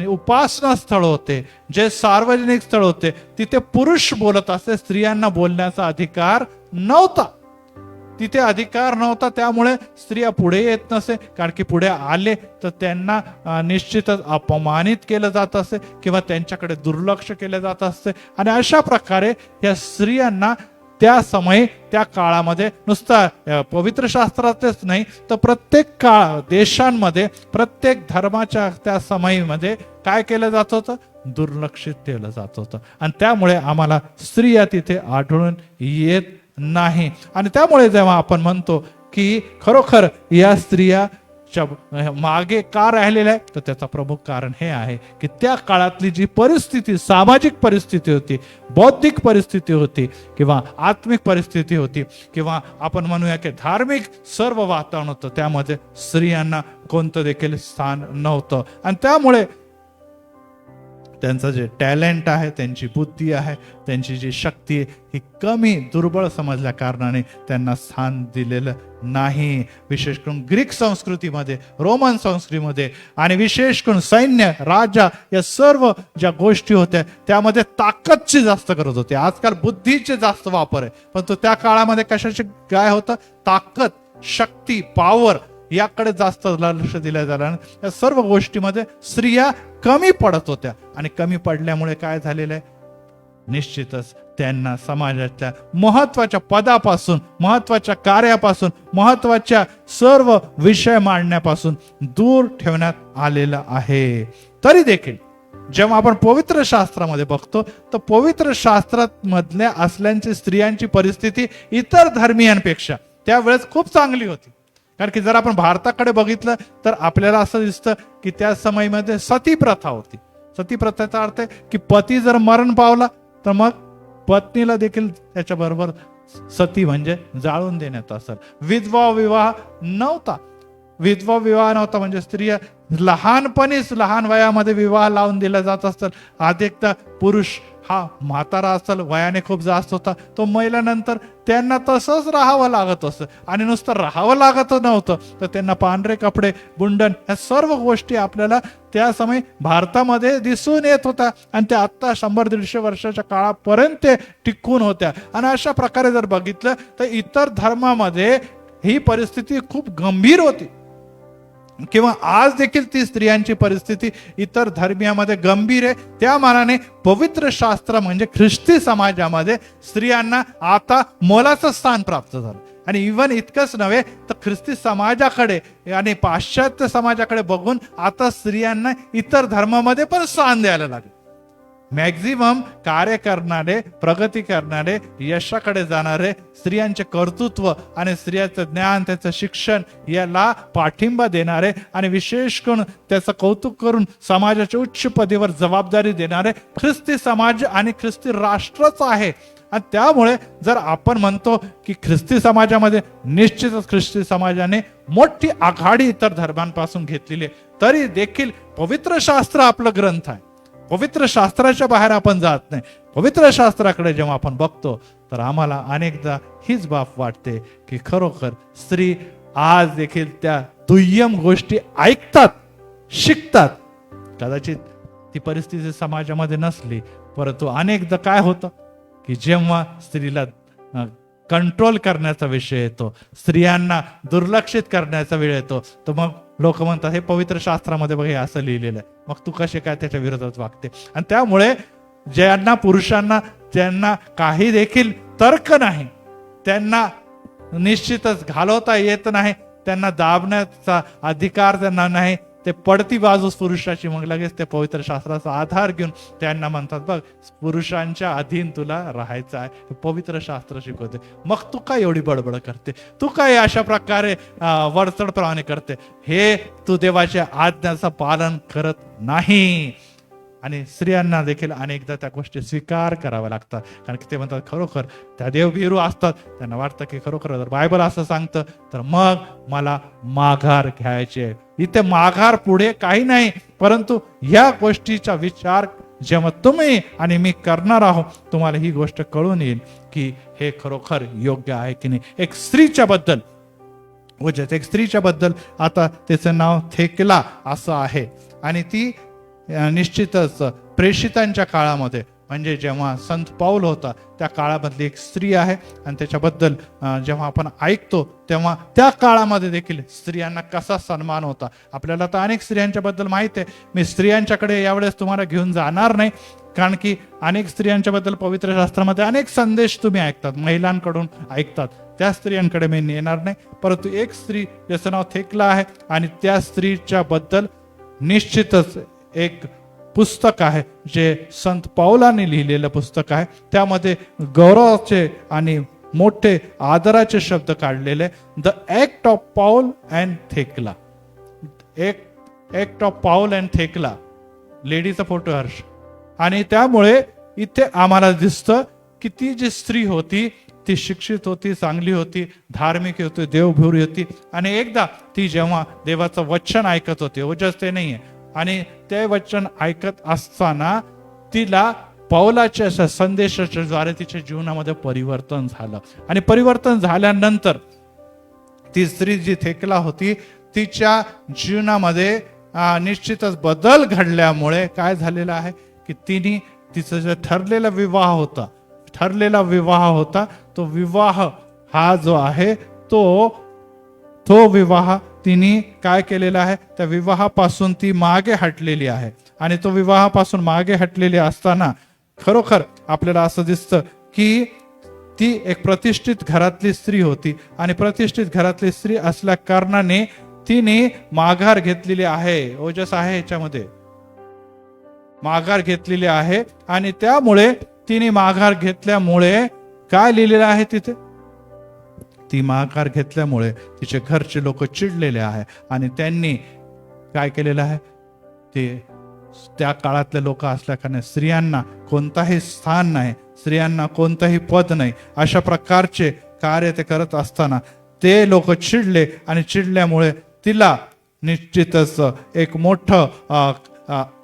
उपासना स्थळ होते, जे सार्वजनिक स्थळ होते, तिथे पुरुष बोलत असते, स्त्रियांना बोलण्याचा अधिकार नव्हता. तिथे अधिकार नव्हता. त्यामुळे स्त्रिया पुढे येत नसे. कारण की पुढे आले तर त्यांना निश्चितच अपमानित केलं जात असे किंवा त्यांच्याकडे दुर्लक्ष केलं जात असते. आणि अशा प्रकारे या स्त्रियांना त्या समय, त्या काळामध्ये नुसता पवित्र शास्त्रातच नाही तर प्रत्येक देशांमध्ये, प्रत्येक धर्माच्या त्या समयीमध्ये काय केलं जात होतं? दुर्लक्षित केलं जात होतं. आणि त्यामुळे आम्हाला स्त्रिया तिथे आढळून येत नाही. आणि त्यामुळे जेव्हा आपण म्हणतो की खरोखर या स्त्रिया मागे का राहिलेल्या आहे, तर त्याचं प्रमुख कारण हे आहे की त्या काळातली जी परिस्थिती, सामाजिक परिस्थिती होती, बौद्धिक परिस्थिती होती, किंवा आत्मिक परिस्थिती होती, किंवा आपण म्हणूया की धार्मिक सर्व वातावरण होतं, त्यामध्ये स्त्रियांना कोणतं देखील स्थान नव्हतं. आणि त्यामुळे त्यांचं जे टॅलेंट आहे, त्यांची बुद्धी आहे, त्यांची जी शक्ती आहे, ही कमी, दुर्बळ समजल्या कारणाने त्यांना स्थान दिलेलं नाही. विशेष करून ग्रीक संस्कृतीमध्ये, रोमन संस्कृतीमध्ये, आणि विशेष करून सैन्य, राजा, या सर्व ज्या गोष्टी होत्या त्यामध्ये ताकदची जास्त गरज होती. आजकाल बुद्धीचे जास्त वापर आहे, परंतु त्या काळामध्ये कशाचे काय होतं? ताकद, शक्ती, पॉवर याकडे जास्त लक्ष दिलं जालं. या सर्व गोष्टीमध्ये स्त्रिया कमी पडत होत्या, आणि कमी पडल्यामुळे काय झालेलं आहे? निश्चितच त्यांना समाजाच्या महत्वाच्या पदापासून, महत्वाच्या कार्यापासून, महत्वाच्या सर्व विषय मांडण्यापासून दूर ठेवण्यात आलेलं आहे. तरी देखील जेव्हा आपण पवित्र शास्त्रामध्ये बघतो, तर पवित्र शास्त्रात मधल्या असल्याची स्त्रियांची परिस्थिती इतर धर्मियांपेक्षा त्यावेळेस खूप चांगली होती. कारण की जर आपण भारताकडे बघितलं तर आपल्याला असं दिसतं की त्या समयमध्ये सती प्रथा होती. सती प्रथेचा अर्थ आहे की पती जर मरण पावला तर मग पत्नीला देखील त्याच्याबरोबर सती म्हणजे जाळून देण्यात असेल. विधवा विवाह नव्हता. विधवा विवाह नव्हता म्हणजे स्त्रिया लहानपणीच, लहान वयामध्ये विवाह लावून दिला जात असतात. अधिकता पुरुष हा म्हातारा असेल, वयाने खूप जास्त होता, तो महिल्यानंतर त्यांना तसंच राहावं लागत असतं. आणि नुसतं राहावं लागत नव्हतं, तर त्यांना पांढरे कपडे, बुंडण, या सर्व गोष्टी आपल्याला त्या समय भारतामध्ये दिसून येत होत्या. आणि त्या आत्ता 100-150 वर्षाच्या काळापर्यंत टिकून होत्या. आणि अशा प्रकारे जर बघितलं तर इतर धर्मामध्ये ही परिस्थिती खूप गंभीर होती, किंवा आज देखील ती स्त्रियांची परिस्थिती इतर धर्मियामध्ये गंभीर आहे. त्या मानाने पवित्र शास्त्र म्हणजे ख्रिस्ती समाजामध्ये स्त्रियांना आता मोलाचं स्थान प्राप्त झालं. आणि इव्हन इतकंच नव्हे तर ख्रिस्ती समाजाकडे आणि पाश्चात्य समाजाकडे बघून आता स्त्रियांना इतर धर्मामध्ये पण स्थान द्यायला लागले. मॅक्झिमम कार्य करणारे, प्रगती करणारे, यशाकडे जाणारे, स्त्रियांचे कर्तृत्व आणि स्त्रियांचं ज्ञान, त्याचं शिक्षण याला पाठिंबा देणारे, आणि विशेष करून त्याचं कौतुक करून समाजाच्या उच्च पदीवर जबाबदारी देणारे ख्रिस्ती समाज आणि ख्रिस्ती राष्ट्रच आहे. आणि त्यामुळे जर आपण म्हणतो की ख्रिस्ती समाजामध्ये, निश्चितच ख्रिस्ती समाजाने मोठी आघाडी इतर धर्मांपासून घेतलेली आहे, तरी देखील पवित्र शास्त्र आपलं ग्रंथ आहे. पवित्र शास्त्राच्या बाहेर आपण जात नाही. पवित्र शास्त्राकडे जेव्हा आपण बघतो तर आम्हाला अनेकदा हीच बाब वाटते की खरोखर स्त्री आज देखील त्या दुय्यम गोष्टी ऐकतात, शिकतात. कदाचित ती परिस्थिती समाजामध्ये नसली, परंतु अनेकदा काय होतं की जेव्हा स्त्रीला कंट्रोल करण्याचा विषय येतो, स्त्रियांना दुर्लक्षित करण्याचा वेळ येतो, तर मग लोक म्हणतात हे पवित्र शास्त्रामध्ये बघ, हे असं लिहिलेलं आहे, मग तू कसे काय त्याच्या विरोधात वागते. आणि त्यामुळे ज्यांना, पुरुषांना, ज्यांना काही देखील तर्क नाही, त्यांना निश्चितच घालवता येत नाही, त्यांना दाबण्याचा अधिकार त्यांना नाही, ते पडती बाजूस पुरुषाची, मग लगेच ते पवित्र शास्त्राचा आधार घेऊन त्यांना म्हणतात बघ पुरुषांच्या अधीन तुला राहायचं आहे, पवित्र शास्त्र शिकवते. मग तू काय एवढी बडबड करते, तू काय अशा प्रकारे वरचढपणाने करते, हे तू देवाच्या आज्ञाचं पालन करत नाही. आणि स्त्रियांना देखील अनेकदा त्या गोष्टी स्वीकार कराव्या लागतात, कारण की ते म्हणतात खरोखर त्या देवभिरू असतात, त्यांना वाटतं की खरोखर जर बायबल असं सांगतं तर मग मला माघार घ्यायचे. इथे माघार पुढे काही नाही, परंतु या गोष्टीचा विचार जेव्हा तुम्ही आणि मी करणार आहोत, तुम्हाला ही गोष्ट कळून येईल की हे खरोखर योग्य आहे की नाही. एक स्त्रीच्या बद्दल एक स्त्रीच्या बद्दल आता त्याचं नाव थेकेला असं आहे, आणि ती निश्चितच प्रेषितांच्या काळामध्ये, म्हणजे जेव्हा संत पाऊल होता त्या काळामधली एक स्त्री आहे. आणि त्याच्याबद्दल जेव्हा आपण ऐकतो तेव्हा त्या काळामध्ये देखील स्त्रियांना कसा सन्मान होता. आपल्याला तर अनेक स्त्रियांच्या बद्दल माहिती आहे, मी स्त्रियांच्याकडे यावेळेस तुम्हाला घेऊन जाणार नाही, कारण की अनेक स्त्रियांच्या बद्दल पवित्र शास्त्रामध्ये अनेक संदेश तुम्ही ऐकतात, महिलांकडून ऐकतात, त्या स्त्रियांकडे मी येणार नाही. परंतु एक स्त्री ज्याचं नाव थेकला आहे, आणि त्या स्त्रीच्या बद्दल निश्चितच एक पुस्तक आहे जे संत पाऊलाने लिहिलेलं पुस्तक आहे. त्यामध्ये गौरवाचे आणि मोठे आदराचे शब्द काढलेले, द ऍक्ट ऑफ पाऊल अँड थेकला. ऍक्ट ऑफ पाऊल अँड थेकला, लेडीचा फोटो हर्ष. आणि त्यामुळे इथे आम्हाला दिसतं की ती जी स्त्री होती ती शिक्षित होती, चांगली होती, धार्मिक होती, देवभूरी होती. आणि एकदा ती जेव्हा देवाचं वचन ऐकत होती, ओजस ते नाहीये, आणि ते वचन ऐकत असताना तिला पौलाच्या अशा संदेशाच्या द्वारे तिच्या जीवनामध्ये परिवर्तन झालं. आणि परिवर्तन झाल्यानंतर ती स्त्री जी थेकला होती तिच्या जीवनामध्ये निश्चितच बदल घडल्यामुळे काय झालेलं आहे की तिने तिचा जो ठरलेला विवाह होता तो विवाह हा जो आहे तो विवाह तिने काय केलेला आहे, त्या विवाहापासून ती मागे हटलेली आहे. आणि तो विवाहापासून मागे हटलेली असताना खरोखर आपल्याला असं दिसतं की ती एक प्रतिष्ठित घरातली स्त्री होती. आणि प्रतिष्ठित घरातली स्त्री असल्या कारणाने तिने माघार घेतलेली आहे. ओजस आहे याच्यामध्ये, माघार घेतलेली आहे. आणि त्यामुळे तिने माघार घेतल्यामुळे काय लिहिलेलं आहे तिथे, ती माघार घेतल्यामुळे तिचे घरचे लोक चिडलेले आहे. आणि त्यांनी काय केलेलं आहे, ते त्या काळातले लोक असल्या कारणाने स्त्रियांना कोणताही स्थान नाही, स्त्रियांना कोणतंही पद नाही, अशा प्रकारचे कार्य ते करत असताना ते लोक चिडले. आणि चिडल्यामुळे तिला निश्चितच एक मोठं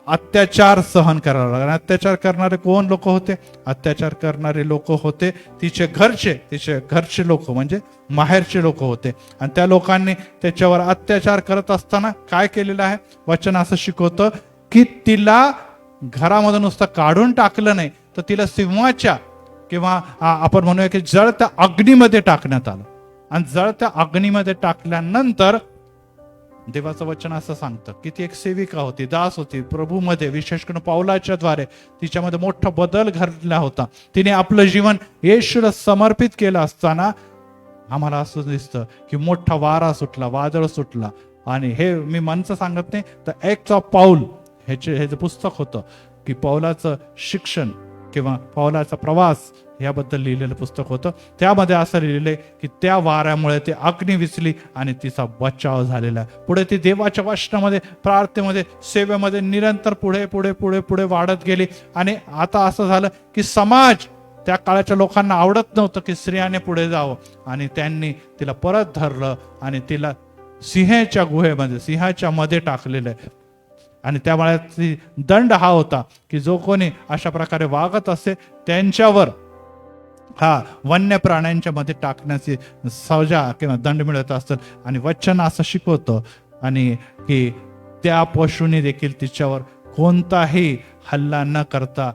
अत्याचार सहन करावा लागला. अत्याचार करणारे कोण लोक होते, अत्याचार करणारे लोक होते तिचे घरचे लोक, म्हणजे माहेरचे लोक होते. आणि त्या लोकांनी त्याच्यावर अत्याचार करत असताना काय केलेलं आहे, वचन असं शिकवतं की तिला घरामधून नुसतं काढून टाकलं नाही, तर तिला सिंहाच्या किंवा आपण म्हणूया की जळत्या अग्नीमध्ये टाकण्यात आलं. आणि जळत्या अग्नीमध्ये टाकल्यानंतर देवाचं वचन असं सांगतं की ती एक सेविका होती, दास होती प्रभूमध्ये, विशेष करून पौलाच्या द्वारे तिच्यामध्ये मोठा बदल घडला होता. तिने आपलं जीवन येशूला समर्पित केलं असताना आम्हाला असं दिसतं की मोठा वारा सुटला, वादळ सुटला. आणि हे मी मनचं सांगत नाही, तर ऍक्ट्स ऑफ पाऊल हे जे पुस्तक होतं की पौलाचं शिक्षण किंवा पौलाचा प्रवास याबद्दल लिहिलेलं पुस्तक होतं. त्यामध्ये असं लिहिलंय की त्या वाऱ्यामुळे ते अग्नी विचली आणि तिचा बचाव झालेला आहे. पुढे ती देवाच्या वचनामध्ये, प्रार्थनेमध्ये, सेवेमध्ये निरंतर पुढे पुढे पुढे पुढे वाढत गेली. आणि आता असं झालं की समाज, त्या काळाच्या लोकांना आवडत नव्हतं की स्त्रियाने पुढे जावं. आणि त्यांनी तिला परत धरलं आणि तिला सिंहाच्या मध्ये टाकलेलं आहे. आणि त्यामुळे दंड हा होता की जो कोणी अशा प्रकारे वागत असे त्यांच्यावर वन्य प्राण्यांच्या मध्ये टाकण्याची सजा किंवा दंड मिळत असत. आणि वचन असं शिकवतं आणि की त्या पशुने देखील तिच्यावर कोणताही हल्ला न करता,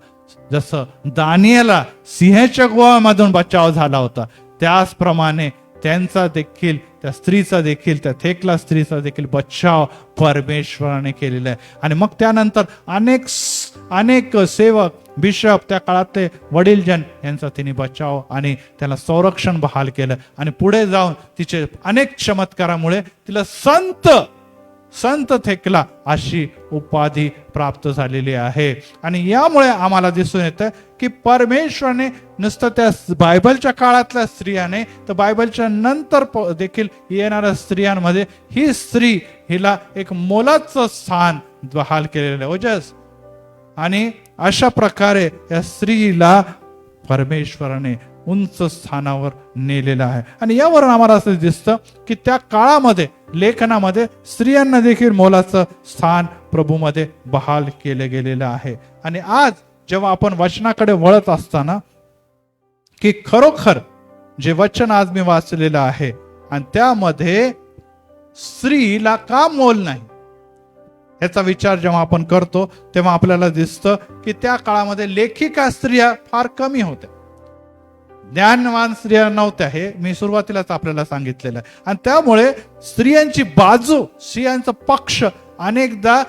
जसं दानियेला सिंहाच्या गुहामधून बचाव झाला होता, त्याचप्रमाणे त्यांचा देखील, त्या स्त्रीचा देखील, त्या थेकला स्त्रीचा देखील बचाव परमेश्वराने केलेला आहे. आणि मग त्यानंतर अनेक सेवक, बिशप, त्या काळातले वडीलजन यांचा तिने बचाव आणि त्याला संरक्षण बहाल केलं. आणि पुढे जाऊन तिचे अनेक चमत्कारामुळे तिला संत थेकला अशी उपाधी प्राप्त झालेली आहे. आणि यामुळे आम्हाला दिसून येतं की परमेश्वराने नुसतं त्या बायबलच्या काळातल्या स्त्रियाने, तर बायबलच्या नंतर देखील येणाऱ्या स्त्रियांमध्ये ही स्त्री, हिला एक मोलाचं स्थान बहाल केलेलं आहे. ओजस. आणि अशा प्रकारे या स्त्रीला परमेश्वराने उंच स्थानावर नेलेलं आहे. आणि यावरून आम्हाला असं दिसतं की त्या काळामध्ये, लेखनामध्ये स्त्रियांना देखील मोलाचं स्थान प्रभूमध्ये बहाल केले गेलेलं आहे. आणि आज जेव्हा आपण वचनाकडे वळत असताना की खरोखर जे वचन आज मी वाचलेलं आहे आणि त्यामध्ये स्त्रीला का मोल नाही याचा विचार जेव्हा आपण करतो तेव्हा आपल्याला दिसतं की त्या काळामध्ये लेखिका स्त्रिया फार कमी होत्या, ज्ञानवान स्त्रिया नव्हत्या. हे मी सुरुवातीलाच आपल्याला सांगितलेलं आहे. आणि त्यामुळे स्त्रियांची बाजू, स्त्रियांचा पक्ष अनेकदा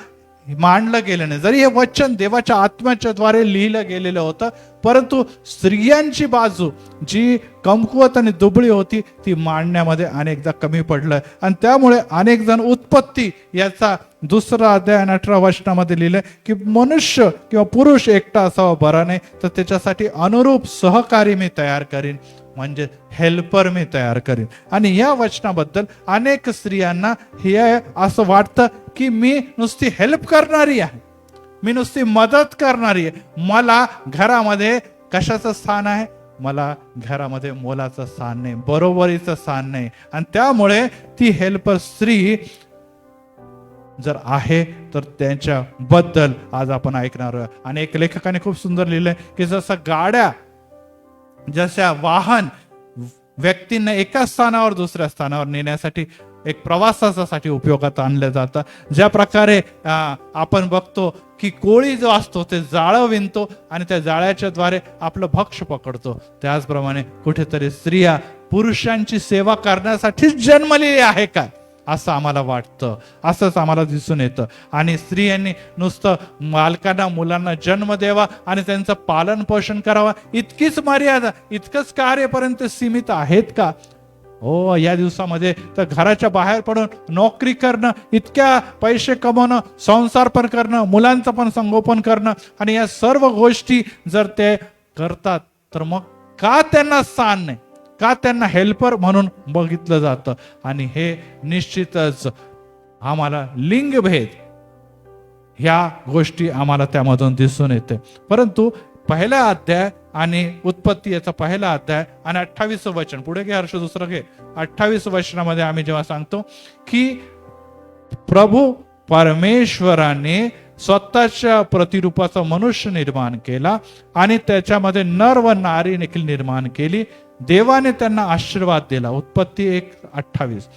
मांडलं गेलं नाही. जरी हे वचन देवाच्या आत्म्याच्या द्वारे लिहिलं गेलेलं होतं, परंतु स्त्रियांची बाजू जी कमकुवत आणि दुबळी होती ती मांडण्यामध्ये अनेकदा कमी पडलं. आणि त्यामुळे अनेक जण उत्पत्ती याचा 2 अध्याय 18 वचनामध्ये लिहिलंय की मनुष्य किंवा पुरुष एकटा असावा बरा नाही, तर त्याच्यासाठी अनुरूप सहकारी मी तयार करीन. म्हणजे हेल्पर मी तयार करीन. आणि या वचनाबद्दल अनेक स्त्रियांना हे असं वाटतं की मी नुसती हेल्प करणारी आहे, मी नुसती मदत करणारी आहे. मला घरामध्ये कशाचं स्थान आहे? मला घरामध्ये मोलाचं स्थान नाही, बरोबरीचं स्थान नाही. आणि त्यामुळे ती हेल्पर स्त्री जर आहे तर त्यांच्याबद्दल आज आपण ऐकणार आहोत. आणि एक लेखकाने खूप सुंदर लिहिलंय की जसं गाड्या, जशा वाहन व्यक्तींना एका स्थानावर दुसऱ्या स्थानावर नेण्यासाठी एक प्रवासासाठी उपयोगात आणलं जातं, ज्या प्रकारे आपण बघतो की कोळी जो असतो ते जाळं विणतो आणि त्या जाळ्याच्या द्वारे आपलं भक्ष पकडतो, त्याचप्रमाणे कुठेतरी स्त्रिया पुरुषांची सेवा करण्यासाठीच जन्मलेली आहे काय असं आम्हाला वाटतं, असंच आम्हाला दिसून येतं. आणि स्त्रियांनी नुसतं मालकांना मुलांना जन्म द्यावा आणि त्यांचं पालन पोषण करावं इतकीच मर्यादा, इतकंच कार्यापर्यंत सीमित आहेत का? हो, या दिवसामध्ये तर घराच्या बाहेर पडून नोकरी करणं, इतक्या पैसे कमवणं, संसार पण करणं, मुलांचं पण संगोपन करणं, आणि या सर्व गोष्टी जर ते करतात तर मग का त्यांना स्थान नाही, का त्यांना हेल्पर म्हणून बघितलं जातं? आणि हे निश्चितच आम्हाला लिंगभेद ह्या गोष्टी आम्हाला त्यामधून दिसून येते. परंतु पहिला अध्याय आणि उत्पत्ती याचा पहिला अध्याय आणि 28 वचन पुढे घे हर्ष, दुसरं घे. 28 वचनामध्ये आम्ही जेव्हा सांगतो की प्रभू परमेश्वराने स्वतःच्या प्रतिरूपाचा मनुष्य निर्माण केला आणि त्याच्यामध्ये नर व नारी देखील निर्माण केली, देवाने त्यांना आशीर्वाद दिला. उत्पत्ती 1:28.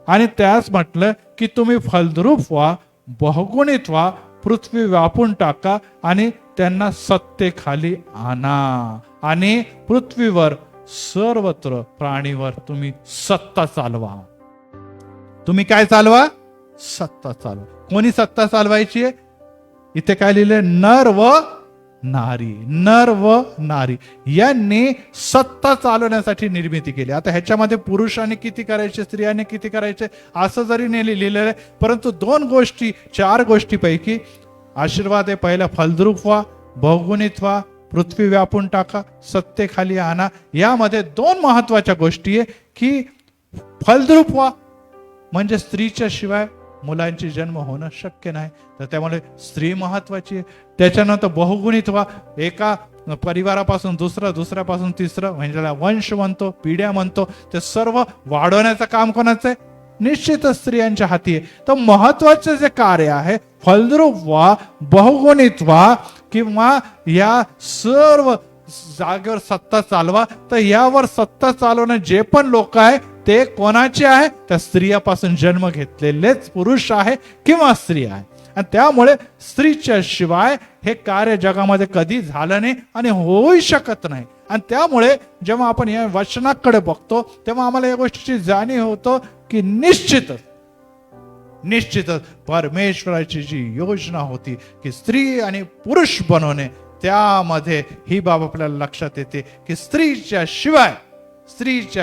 आणि त्यास म्हटलं की तुम्ही फलद्रूप व्हा, बहुगुणित व्हा, पृथ्वी व्यापून टाका आणि त्यांना सत्तेखाली आणा आणि पृथ्वीवर सर्वत्र प्राणीवर तुम्ही सत्ता चालवा. तुम्ही काय चालवा? सत्ता चालवा. कोणी सत्ता चालवायची आहे? इथे काय लिहिले? नर व नारी. नर व नारी यांनी सत्ता चालवण्यासाठी निर्मिती केली. आता ह्याच्यामध्ये पुरुषाने किती करायचे, स्त्रियाने किती करायचे असं जरी नाही लिहिलेलं आहे, परंतु 2 गोष्टी 4 गोष्टीपैकी आशीर्वाद आहे. पहिला फलद्रूप व्हा, बहुगुणित व्हा, पृथ्वी व्यापून टाका, सत्तेखाली आणा. यामध्ये 2 महत्वाच्या गोष्टी आहे की फलद्रूप व्हा म्हणजे स्त्रीच्या शिवाय मुलांची जन्म होणं शक्य नाही, तर त्यामुळे स्त्री महत्वाची आहे. त्याच्यानंतर बहुगुणित व्हा, एका परिवारापासून दुसरं, दुसऱ्यापासून तिसरं, म्हणजे वंश म्हणतो, पिढ्या म्हणतो, ते सर्व वाढवण्याचं काम कोणाचं आहे? निश्चितच स्त्रियांच्या हाती आहे. तर महत्वाचं जे कार्य आहे फलद्रूप व्हा, बहुगुणित व्हा किंवा या सर्व जागेवर सत्ता चालवा. तर यावर सत्ता चालवणं जे पण लोक आहे ते कोणाचे आहे? त्या स्त्रियापासून जन्म घेतलेलेच पुरुष आहे किंवा स्त्री आहे. आणि त्यामुळे स्त्रीच्या शिवाय हे कार्य जगामध्ये कधी झालं नाही आणि होऊ शकत नाही. आणि त्यामुळे जेव्हा आपण या वचनाकडे बघतो तेव्हा आम्हाला या गोष्टीची जाणीव होतो की निश्चितच परमेश्वराची जी योजना होती की स्त्री आणि पुरुष बनवणे, त्यामध्ये ही बाब आपल्याला लक्षात येते की स्त्रीच्या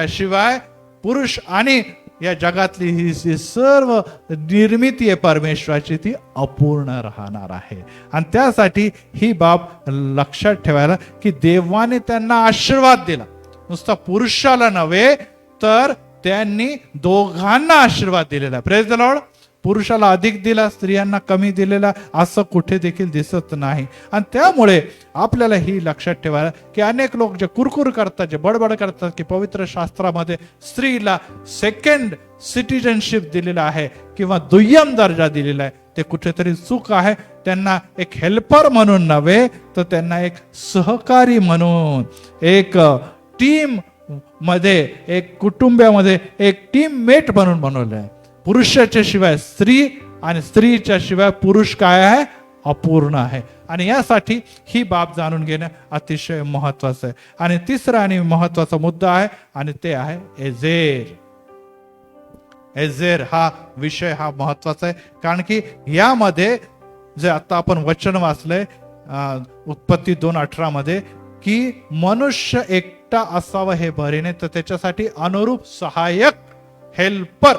शिवाय पुरुष आणि या जगातली ही सर्व निर्मिती आहे परमेश्वराची, ती अपूर्ण राहणार आहे. आणि त्यासाठी ही बाब लक्षात ठेवायला की देवाने त्यांना आशीर्वाद दिला, नुसता पुरुषाला नव्हे तर त्यांनी दोघांना आशीर्वाद दिलेला. Praise the Lord. पुरुषाला अधिक दिला, स्त्रियांना कमी दिलेला असं कुठे देखील दिसत नाही. आणि त्यामुळे आपल्याला ही लक्षात ठेवायला की अनेक लोक जे कुरकुर करतात, जे बडबड करतात की पवित्र शास्त्रामध्ये स्त्रीला सेकंड सिटिझनशिप दिलेला आहे किंवा दुय्यम दर्जा दिलेला आहे, ते कुठेतरी चूक आहे. त्यांना एक हेल्पर म्हणून नव्हे तर त्यांना एक सहकारी म्हणून, एक टीम मध्ये, एक कुटुंबामध्ये एक टीम मेट म्हणून बनवलं आहे. पुरुषाच्या शिवाय स्त्री आणि स्त्रीच्या शिवाय पुरुष काय आहे? अपूर्ण आहे. आणि यासाठी ही बाब जाणून घेणं अतिशय महत्वाचं आहे. आणि तिसरा आणि महत्वाचा मुद्दा आहे आणि ते आहे एझेर हा विषय हा महत्वाचा आहे. कारण की यामध्ये जे आता आपण वचन वाचलंय उत्पत्ती 2:18 मध्ये की मनुष्य एकटा असावं हे बरे नाही, तर त्याच्यासाठी अनुरूप सहाय्यक हेल्पर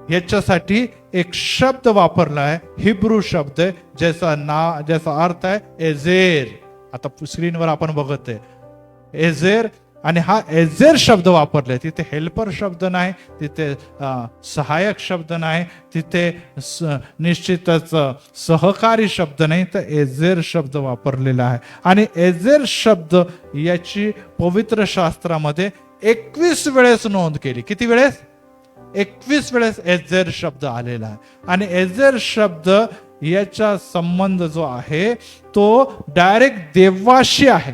याच्यासाठी एक शब्द वापरला आहे, हिब्रू शब्द ज्याचा अर्थ आहे एझेर. आता स्क्रीनवर आपण बघत आहे एझेर आणि हा एजेर शब्द वापरले, तिथे हेल्पर शब्द नाही, तिथे सहायक शब्द नाही, तिथे निश्चितच सहकारी शब्द नाही, तर एजेर शब्द वापरलेला आहे. आणि एजेर शब्द याची पवित्र शास्त्रामध्ये 21 वेळेस नोंद केली. किती वेळेस? 21 वेळेस एजेर शब्द आलेला आहे. आणि एजेर शब्द याचा संबंध जो आहे तो डायरेक्ट देवाशी आहे,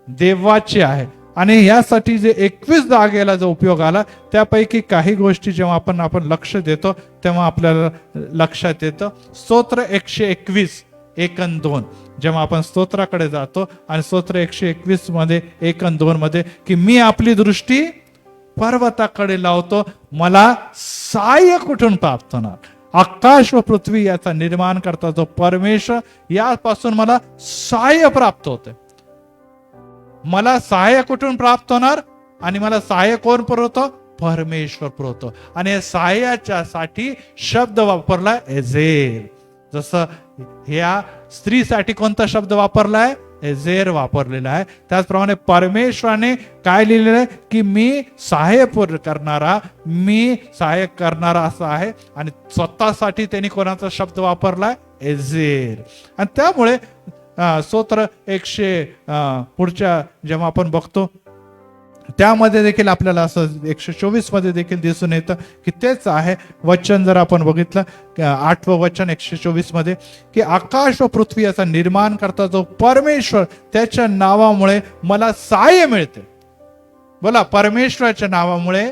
देवाची आहे. आणि यासाठी जे 21 जागेला जो उपयोग आला, त्यापैकी काही गोष्टी जेव्हा आपण लक्ष देतो तेव्हा आपल्याला लक्षात येतं. स्तोत्र 121 1 आणि 2, जेव्हा आपण स्तोत्राकडे जातो आणि स्तोत्र 121 मध्ये 1 आणि 2 मध्ये, की मी आपली दृष्टी पर्वताकडे लावतो, मला सहाय्य कुठून प्राप्त होणार? आकाश व पृथ्वी याचा निर्माण करता जो परमेश्वर, यापासून मला सहाय्य प्राप्त होते. मला सहाय्य कुठून प्राप्त होणार? आणि मला सहाय्य कोण पुरवतो? परमेश्वर पुरवतो. आणि या सहाय्याच्या साठी शब्द वापरला एजेर. जसं ह्या स्त्रीसाठी कोणता शब्द वापरलाय? एजेर वापरलेला आहे. त्याचप्रमाणे परमेश्वराने काय लिहिलेलं आहे? की मी सहाय्य करणारा, मी सहाय्य करणारा असं आहे. आणि स्वतःसाठी त्यांनी कोणाचा शब्द वापरलाय? एजेर. आणि त्यामुळे स्तोत्र 100 पुढच्या जेव्हा आपण बघतो त्यामध्ये देखील आपल्याला असं 124 मध्ये देखील दिसून येतं की तेच आहे वचन. जर आपण बघितलं 8वं वचन 124 मध्ये, की आकाश व पृथ्वी याचा निर्माण करता जो परमेश्वर, त्याच्या नावामुळे मला सहाय्य मिळते. बोला, परमेश्वराच्या नावामुळे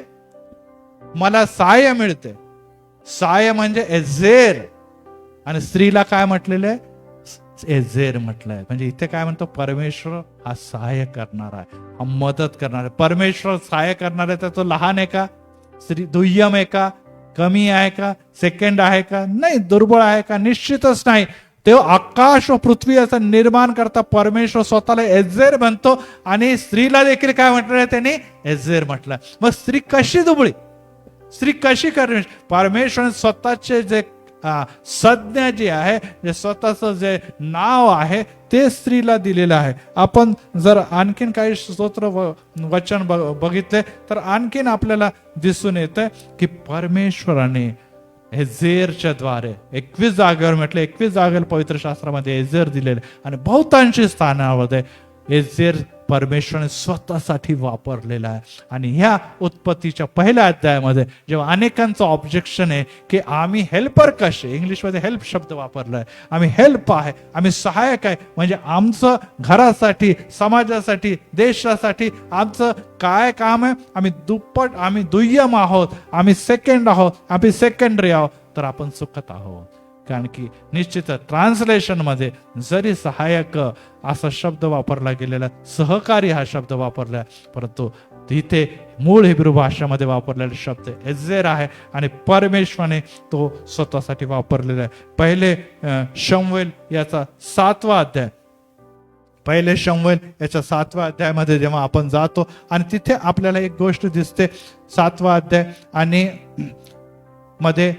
मला सहाय्य मिळते. सहाय्य म्हणजे एजेर. आणि स्त्रीला काय म्हटलेलं आहे? एजेर म्हटलंय. म्हणजे इथे काय म्हणतो? परमेश्वर हा सहाय्य करणार आहे, हा मदत करणार आहे. परमेश्वर सहाय्य करणार आहे तर तो लहान आहे का? स्त्री दुय्यम आहे का? कमी आहे का? सेकंड आहे का? नाही. दुर्बळ आहे का? निश्चितच नाही. तेव्हा आकाश व पृथ्वी याचा निर्माण करता परमेश्वर स्वतःला एजेर म्हणतो. आणि स्त्रीला देखील काय म्हटलंय? त्यांनी एजेर म्हटलं. मग स्त्री कशी दुबळी? स्त्री कशी करणे? परमेश्वर स्वतःचे जे संज्ञा जी आहे, जे स्वतःच जे नाव आहे ते स्त्रीला दिलेलं आहे. आपण जर आणखीन काही स्तोत्र वचन बघितले तर आणखीन आपल्याला दिसून येतं की परमेश्वराने एजेरच्या द्वारे 21 जागेवर म्हटलं, 21 जागेवर पवित्र शास्त्रामध्ये एजेर दिलेले. आणि बहुतांशी स्थानामध्ये एजेर परमेश्वराने स्वतःसाठी वापरलेला आहे. आणि ह्या उत्पत्तीच्या पहिल्या अध्यायामध्ये जेव्हा अनेकांचं ऑब्जेक्शन आहे की आम्ही हेल्पर कसे, इंग्लिशमध्ये हेल्प शब्द वापरलाय, आम्ही हेल्प आहे, आम्ही सहाय्यक आहे, म्हणजे आमचं घरासाठी, समाजासाठी, देशासाठी आमचं काय काम आहे? आम्ही दुप्पट, आम्ही दुय्यम आहोत, आम्ही सेकंड आहोत, आम्ही सेकंडरी आहोत, तर आपण चुकत आहोत. कारण की निश्चित ट्रान्सलेशन मध्ये जरी सहाय्यक असा शब्द वापरला गेलेला, सहकारी हा शब्द वापरला, परंतु तिथे मूळ हिब्रू भाषेमध्ये वापरलेला शब्द एजेर आहे. आणि परमेश्वराने तो स्वतःसाठी वापरलेला आहे. पहिले शमूएल याचा 7वा अध्याय, पहिले शमूएल याच्या 7व्या अध्यायामध्ये जेव्हा आपण जातो आणि तिथे आपल्याला एक गोष्ट दिसते. 7वा अध्याय आणि मध्ये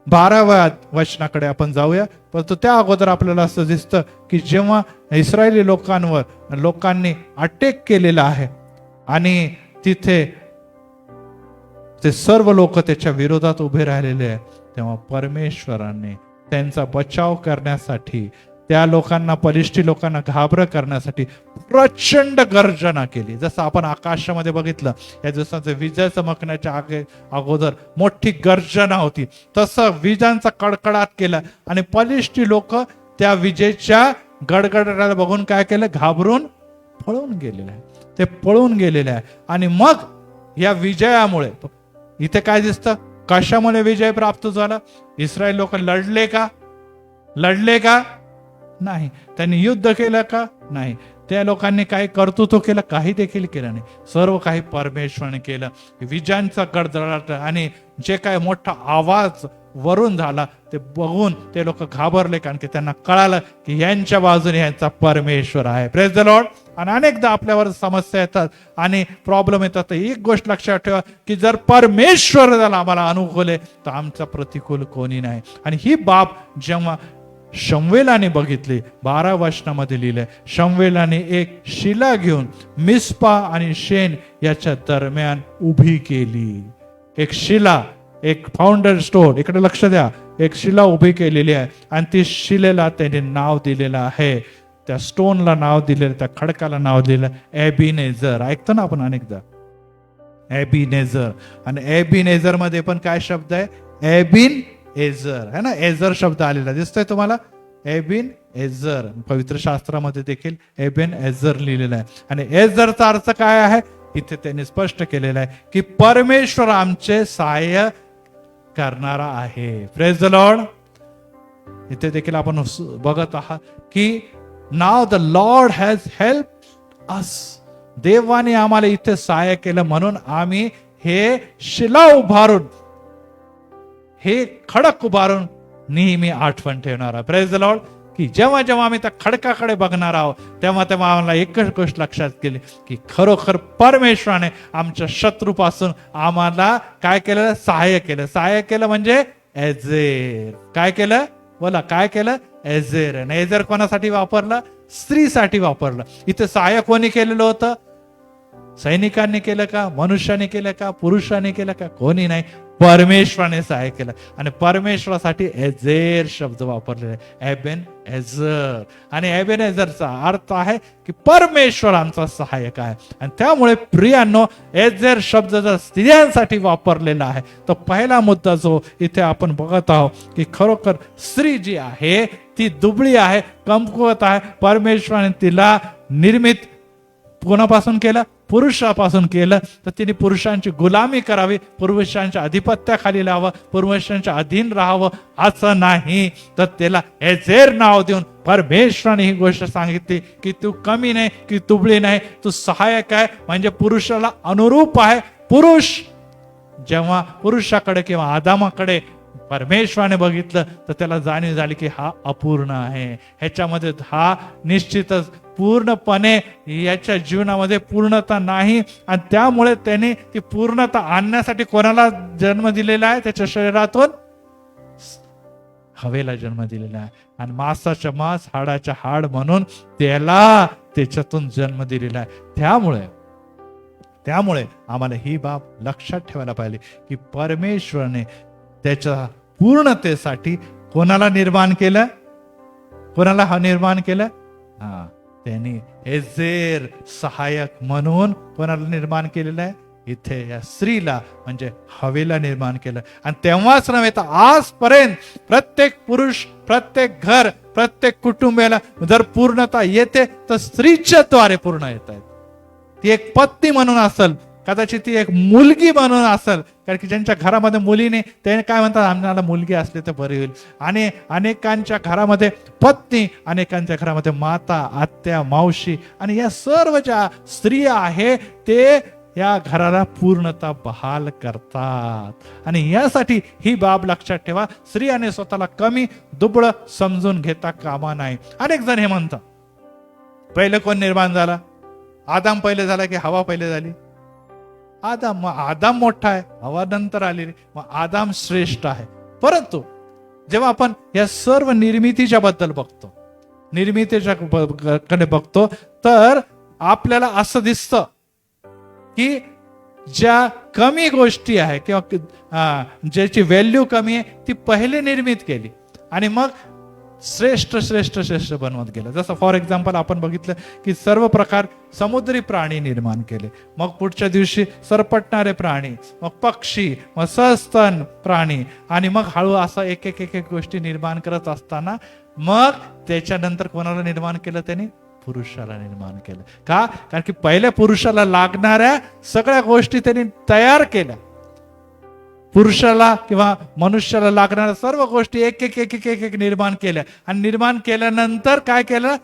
12व्या वचनाकडे आपण जाऊया. परंतु त्या अगोदर आपल्याला असं दिसतं की जेव्हा इस्रायली लोकांनी अटॅक केलेला आहे आणि तिथे ते सर्व लोक त्याच्या विरोधात उभे राहिलेले आहे, तेव्हा परमेश्वराने त्यांचा बचाव करण्यासाठी, त्या लोकांना, पलिष्ठी लोकांना घाबर करण्यासाठी प्रचंड गर्जना केली. जसं आपण आकाशामध्ये बघितलं या दिवसाचं विजय चमकण्याच्या अगोदर मोठी गर्जना होती, तसं विजांचा कडकडाट केला आणि पलिष्ठी लोक त्या विजेच्या गडगडाटाला बघून काय केलं? घाबरून पळून गेलेले आहे. ते पळून गेलेले आहे. आणि मग या विजयामुळे इथे काय दिसतं? कशामुळे विजय प्राप्त झाला? इस्रायल लोक लढले का? लढले का? नाही. त्यांनी युद्ध केलं का? नाही. त्या लोकांनी काही कर्तृत्व केलं? काही देखील केलं नाही. सर्व काही परमेश्वराने केलं. विजांचा गडगडाट आणि जे काय मोठा आवाज वरून झाला ते बघून ते लोक घाबरले, कारण की त्यांना कळालं की यांच्या बाजूने यांचा परमेश्वर आहे. Praise the Lord. आणि अनेकदा आपल्यावर समस्या येतात आणि प्रॉब्लेम येतात. एक गोष्ट लक्षात ठेवा की जर परमेश्वर आम्हाला अनुकूल आहे तर आमचा प्रतिकूल कोणी नाही. आणि ही बाब जेव्हा शमवेलाने बघितली. 12 वचनामध्ये लिहिलंय, शमवेलाने एक शिला घेऊन मिस्पा आणि शेन याच्या दरम्यान उभी केली. एक शिला, एक फाउंडर स्टोन, इकडे लक्ष द्या, एक शिला उभी केलेली आहे आणि ती शिलेला त्याने नाव दिलेलं आहे, त्या स्टोनला नाव दिलेलं, त्या खडकाला नाव दिलेलं एबिनेझर. ऐकतो ना आपण अनेकदा एबिनेझर. आणि एबिनेझर मध्ये पण काय शब्द आहे? एबिन एझर है ना, एझर शब्द आलेला दिसतोय तुम्हाला, एबिन एझर. पवित्र शास्त्रामध्ये देखील एबिन एझर लिहिलेलं आहे. आणि एझरचा अर्थ काय आहे इथे त्यांनी स्पष्ट केलेलं आहे की परमेश्वर आमचे सहाय्य करणारा आहे. Praise the Lord. इथे देखील आपण बघत आहात की नाव the Lord has help us. देवाने आम्हाला इथे सहाय्य केलं म्हणून आम्ही हे शिला उभारून, हे खडक उभारून नेहमी आठवण ठेवणार आहोत. Praise the Lord. की जेव्हा जेव्हा आम्ही त्या खडकाकडे बघणार आहोत तेव्हा तेव्हा आम्हाला एकच गोष्ट लक्षात केली की खरोखर परमेश्वराने आमच्या शत्रूपासून आम्हाला काय केलं? सहाय्य केलं. सहाय्य केलं म्हणजे एझेर. काय केलं? बोला, काय केलं? एझेर. आणि एझेर कोणासाठी वापरलं? स्त्रीसाठी वापरलं. इथे सहाय्य कोणी केलेलं होतं? सैनिकांनी केलं का? मनुष्याने केलं का? पुरुषाने केलं का? कोणी नाही, परमेश्वराने सहाय्य केलं. आणि परमेश्वरासाठी एझेर शब्द वापरलेला आहे, एबेन एझर. आणि एबेन एझरचा अर्थ आहे की परमेश्वर आमचा सहाय्यक आहे. आणि त्यामुळे प्रियांनो, एझेर शब्द जर स्त्रियांसाठी वापरलेला आहे तर पहिला मुद्दा जो इथे आपण बघत आहोत की खरोखर स्त्री जी आहे ती दुबळी आहे, कमकुवत आहे. परमेश्वराने तिला निर्मित कोणापासून केलं? पुरुषापासून केलं. तर तिने पुरुषांची गुलामी करावी, पुरुषांच्या अधिपत्याखाली लावावं, पुरुषांच्या अधीन राहावं, असं नाही. तर त्याला एझेर नाव देऊन परमेश्वराने ही गोष्ट सांगितली की तू कमी नाही, की तुबळी नाही, तू सहाय्यक आहे, म्हणजे पुरुषाला अनुरूप आहे. पुरुष जेव्हा पुरुषाकडे किंवा आदामाकडे परमेश्वराने बघितलं तर त्याला जाणीव झाली की हा अपूर्ण आहे, ह्याच्यामध्ये हा निश्चितच पूर्णपणे याच्या जीवनामध्ये पूर्णता नाही. आणि त्यामुळे त्याने ती पूर्णता आणण्यासाठी कोणाला जन्म दिलेला आहे? त्याच्या शरीरातून हवेला जन्म दिलेला आहे. आणि मांसाच्या मांस, हाडाच्या हाड म्हणून त्याला त्याच्यातून जन्म दिलेला आहे. त्यामुळे आम्हाला ही बाब लक्षात ठेवायला पाहिजे की परमेश्वराने त्याच्या पूर्णतेसाठी कोणाला निर्माण केलं? कोणाला निर्माण केलं? त्यांनी एझेर सहाय्यक म्हणून कोणाला निर्माण केलेलं आहे? इथे या स्त्रीला म्हणजे हवेला निर्माण केलं. आणि तेव्हाच नव्हे तर आजपर्यंत प्रत्येक पुरुष, प्रत्येक घर, प्रत्येक कुटुंबाला जर पूर्णता येते तर स्त्रीच्या द्वारे पूर्ण येत आहेत. ती एक पत्नी म्हणून असेल, कदाचित ती एक मुलगी म्हणून असेल, कारण की ज्यांच्या घरामध्ये मुलीने ते काय म्हणतात, आम्हाला मुलगी असली तर बरी होईल. आणि अनेकांच्या घरामध्ये पत्नी, अनेकांच्या घरामध्ये माता, आत्या, मावशी, आणि या सर्व ज्या स्त्रिया आहे ते या घराला पूर्णता बहाल करतात. आणि यासाठी ही बाब लक्षात ठेवा, स्त्रियाने स्वतःला कमी, दुबळं समजून घेता कामा नाही. अनेक जण हे म्हणतात पहिले कोण निर्माण झाला? आदाम पहिले झाला की हवा पहिले झाली? आदाम. मग आदाम मोठा आहे, हवा नंतर आलेली, मग आदाम श्रेष्ठ आहे. परंतु जेव्हा आपण या सर्व निर्मितीच्या बद्दल बघतो, निर्मितीच्या कडे बघतो, तर आपल्याला असं दिसतं की ज्या कमी गोष्टी आहे किंवा ज्याची व्हॅल्यू कमी आहे ती पहिले निर्मित केली आणि मग श्रेष्ठ श्रेष्ठ श्रेष्ठ बनवत गेलं. जसं फॉर एक्झाम्पल आपण बघितलं की सर्व प्रकार समुद्री प्राणी निर्माण केले, मग पुढच्या दिवशी सरपटणारे प्राणी, मग पक्षी, मग सस्तन प्राणी, आणि मग हळू असं एक एक एक गोष्टी निर्माण करत असताना मग त्याच्यानंतर कोणाला निर्माण केलं? त्याने पुरुषाला निर्माण केलं. का? कारण की पहिल्या पुरुषाला लागणाऱ्या सगळ्या गोष्टी त्यांनी तयार केल्या. पुरुषाला किंवा मनुष्याला लागणाऱ्या सर्व गोष्टी एक एक एक एक एक एक निर्माण केल्या. आणि निर्माण केल्यानंतर काय केलं?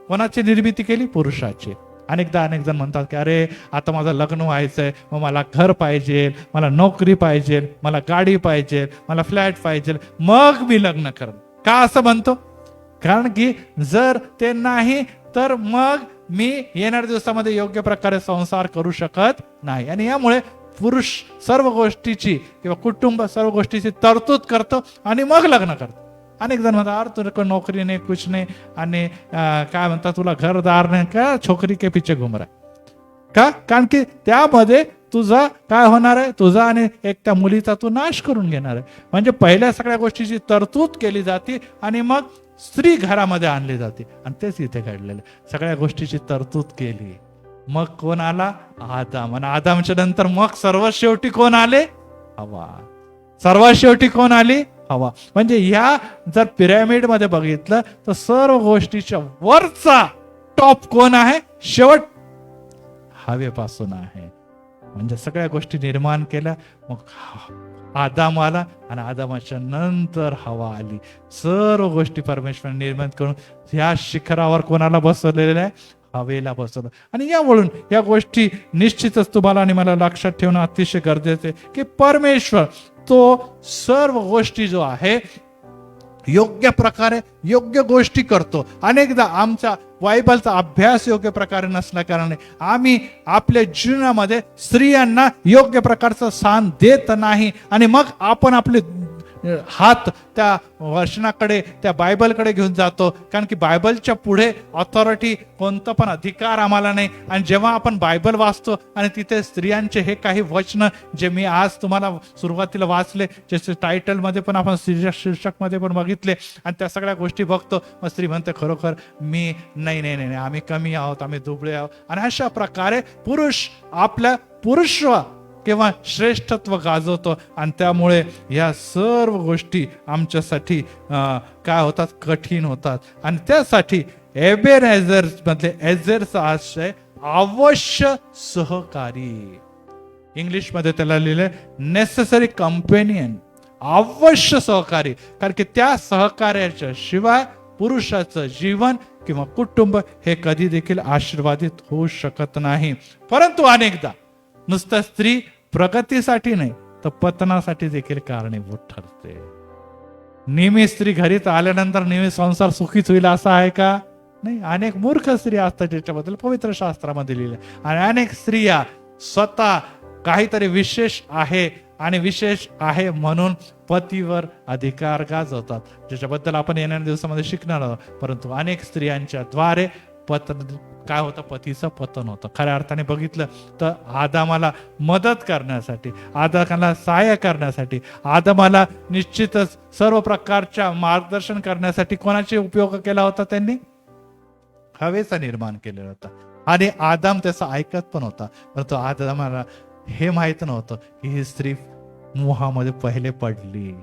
कोणाची निर्मिती केली? पुरुषाची. अनेक जण म्हणतात की अरे आता माझं लग्न व्हायचंय, मग मला घर पाहिजे, मला नोकरी पाहिजे, मला गाडी पाहिजे, मला फ्लॅट पाहिजे, मग मी लग्न करेन. का असं म्हणतो? कारण की जर ते नाही तर मग मी येणाऱ्या दिवसामध्ये योग्य प्रकारे संसार करू शकत नाही. आणि यामुळे पुरुष सर्व गोष्टीची किंवा कुटुंब सर्व गोष्टीची तरतूद करतो आणि मग लग्न करतो. अनेक जण म्हणतात अरे तुला कोई नोकरी नाही कुछ नाही आणि काय म्हणतात तुला घरदार नाही का, छोकरी के पीछे घुम रहा का, कारण की त्यामध्ये तुझा काय होणार आहे, तुझा आणि एक त्या मुलीचा तू नाश करून घेणार आहे. म्हणजे पहिल्या सगळ्या गोष्टीची तरतूद केली जाते आणि मग स्त्री घरामध्ये आणली जाते. आणि तेच इथे घडलेलं, सगळ्या गोष्टीची तरतूद केली. मग कोण आला, आदाम. आणि आदामच्या नंतर मग सर्वात शेवटी कोण आले, हवा. सर्वात शेवटी कोण आली, हवा. म्हणजे ह्या जर पिरॅमिड मध्ये बघितलं तर सर्व गोष्टीच्या वरचा टॉप कोण आहे, शेवट हवेपासून आहे. म्हणजे सगळ्या गोष्टी निर्माण केल्या, मग आदाम आला आणि आदामाच्या नंतर हवा आली. सर्व गोष्टी परमेश्वर निर्माण करून ह्या शिखरावर कोणाला बसवलेल्या आहे, हवेला बसवलं. आणि यावरून या गोष्टी निश्चितच तुम्हाला आणि मला लक्षात ठेवणं अतिशय गरजेचे की परमेश्वर तो सर्व गोष्टी जो आहे योग्य प्रकारे योग्य गोष्टी करतो. अनेकदा आमचा बायबलचा अभ्यास योग्य प्रकारे नसल्या कारणाने आम्ही आपल्या जीवनामध्ये स्त्रियांना योग्य प्रकारचं स्थान देत नाही आणि मग आपण आपले हात त्या वचनाकडे, त्या बायबलकडे घेऊन जातो. कारण की बायबलच्या पुढे ऑथॉरिटी, कोणता पण अधिकार आम्हाला नाही. आणि जेव्हा आपण बायबल वाचतो आणि तिथे स्त्रियांचे हे काही वचन जे मी आज तुम्हाला सुरुवातीला वाचले, जसे टायटलमध्ये पण आपण शीर्षकमध्ये पण बघितले, आणि त्या सगळ्या गोष्टी बघतो, मग स्त्री म्हणते खरोखर मी नाही, आम्ही कमी आहोत, आम्ही दुबळे आहोत. आणि अशा प्रकारे पुरुष आपल्या पुरुष किंवा श्रेष्ठत्व गाजवतो. आणि त्यामुळे या सर्व गोष्टी आमच्यासाठी काय होतात, कठीण होतात. आणि त्यासाठी एबेनेझर मधले एझेरचा आशय अवश्य सहकारी, इंग्लिश मध्ये त्याला लिहिले नेसेसरी कंपेनियन, अवश्य सहकारी. कारण की त्या सहकार्याच्या शिवाय पुरुषाचं जीवन किंवा कुटुंब हे कधी देखील आशीर्वादित होऊ शकत नाही. परंतु अनेकदा नुसतं स्त्री प्रगतीसाठी नाही तर पतनासाठी देखील कारणीभूत ठरते. नेहमी स्त्री घरीत आल्यानंतर नेहमी संसार सुखीच होईल असं आहे का, नाही. अनेक मूर्ख स्त्रिया असतात ज्याच्याबद्दल पवित्र शास्त्रामध्ये लिहिले. आणि अनेक स्त्रिया स्वतः काहीतरी विशेष आहे आणि विशेष आहे म्हणून पतीवर अधिकार गाजवतात, ज्याच्याबद्दल आपण येणाऱ्या दिवसामध्ये शिकणार आहोत. परंतु अनेक स्त्रियांच्या द्वारे काय होतं, पतीचं पतन होतं. खऱ्या अर्थाने बघितलं तर आदामाला मदत करण्यासाठी, आदामाला सहाय्य करण्यासाठी, आदामाला निश्चितच सर्व प्रकारच्या मार्गदर्शन करण्यासाठी कोणाचा उपयोग केला होता, त्यांनी हवेचा निर्माण केलेला होता. आणि आदाम त्याचा ऐकत पण होता. परंतु आदामाला हे माहित नव्हतं की ही स्त्री मोहामध्ये पहिले पडली,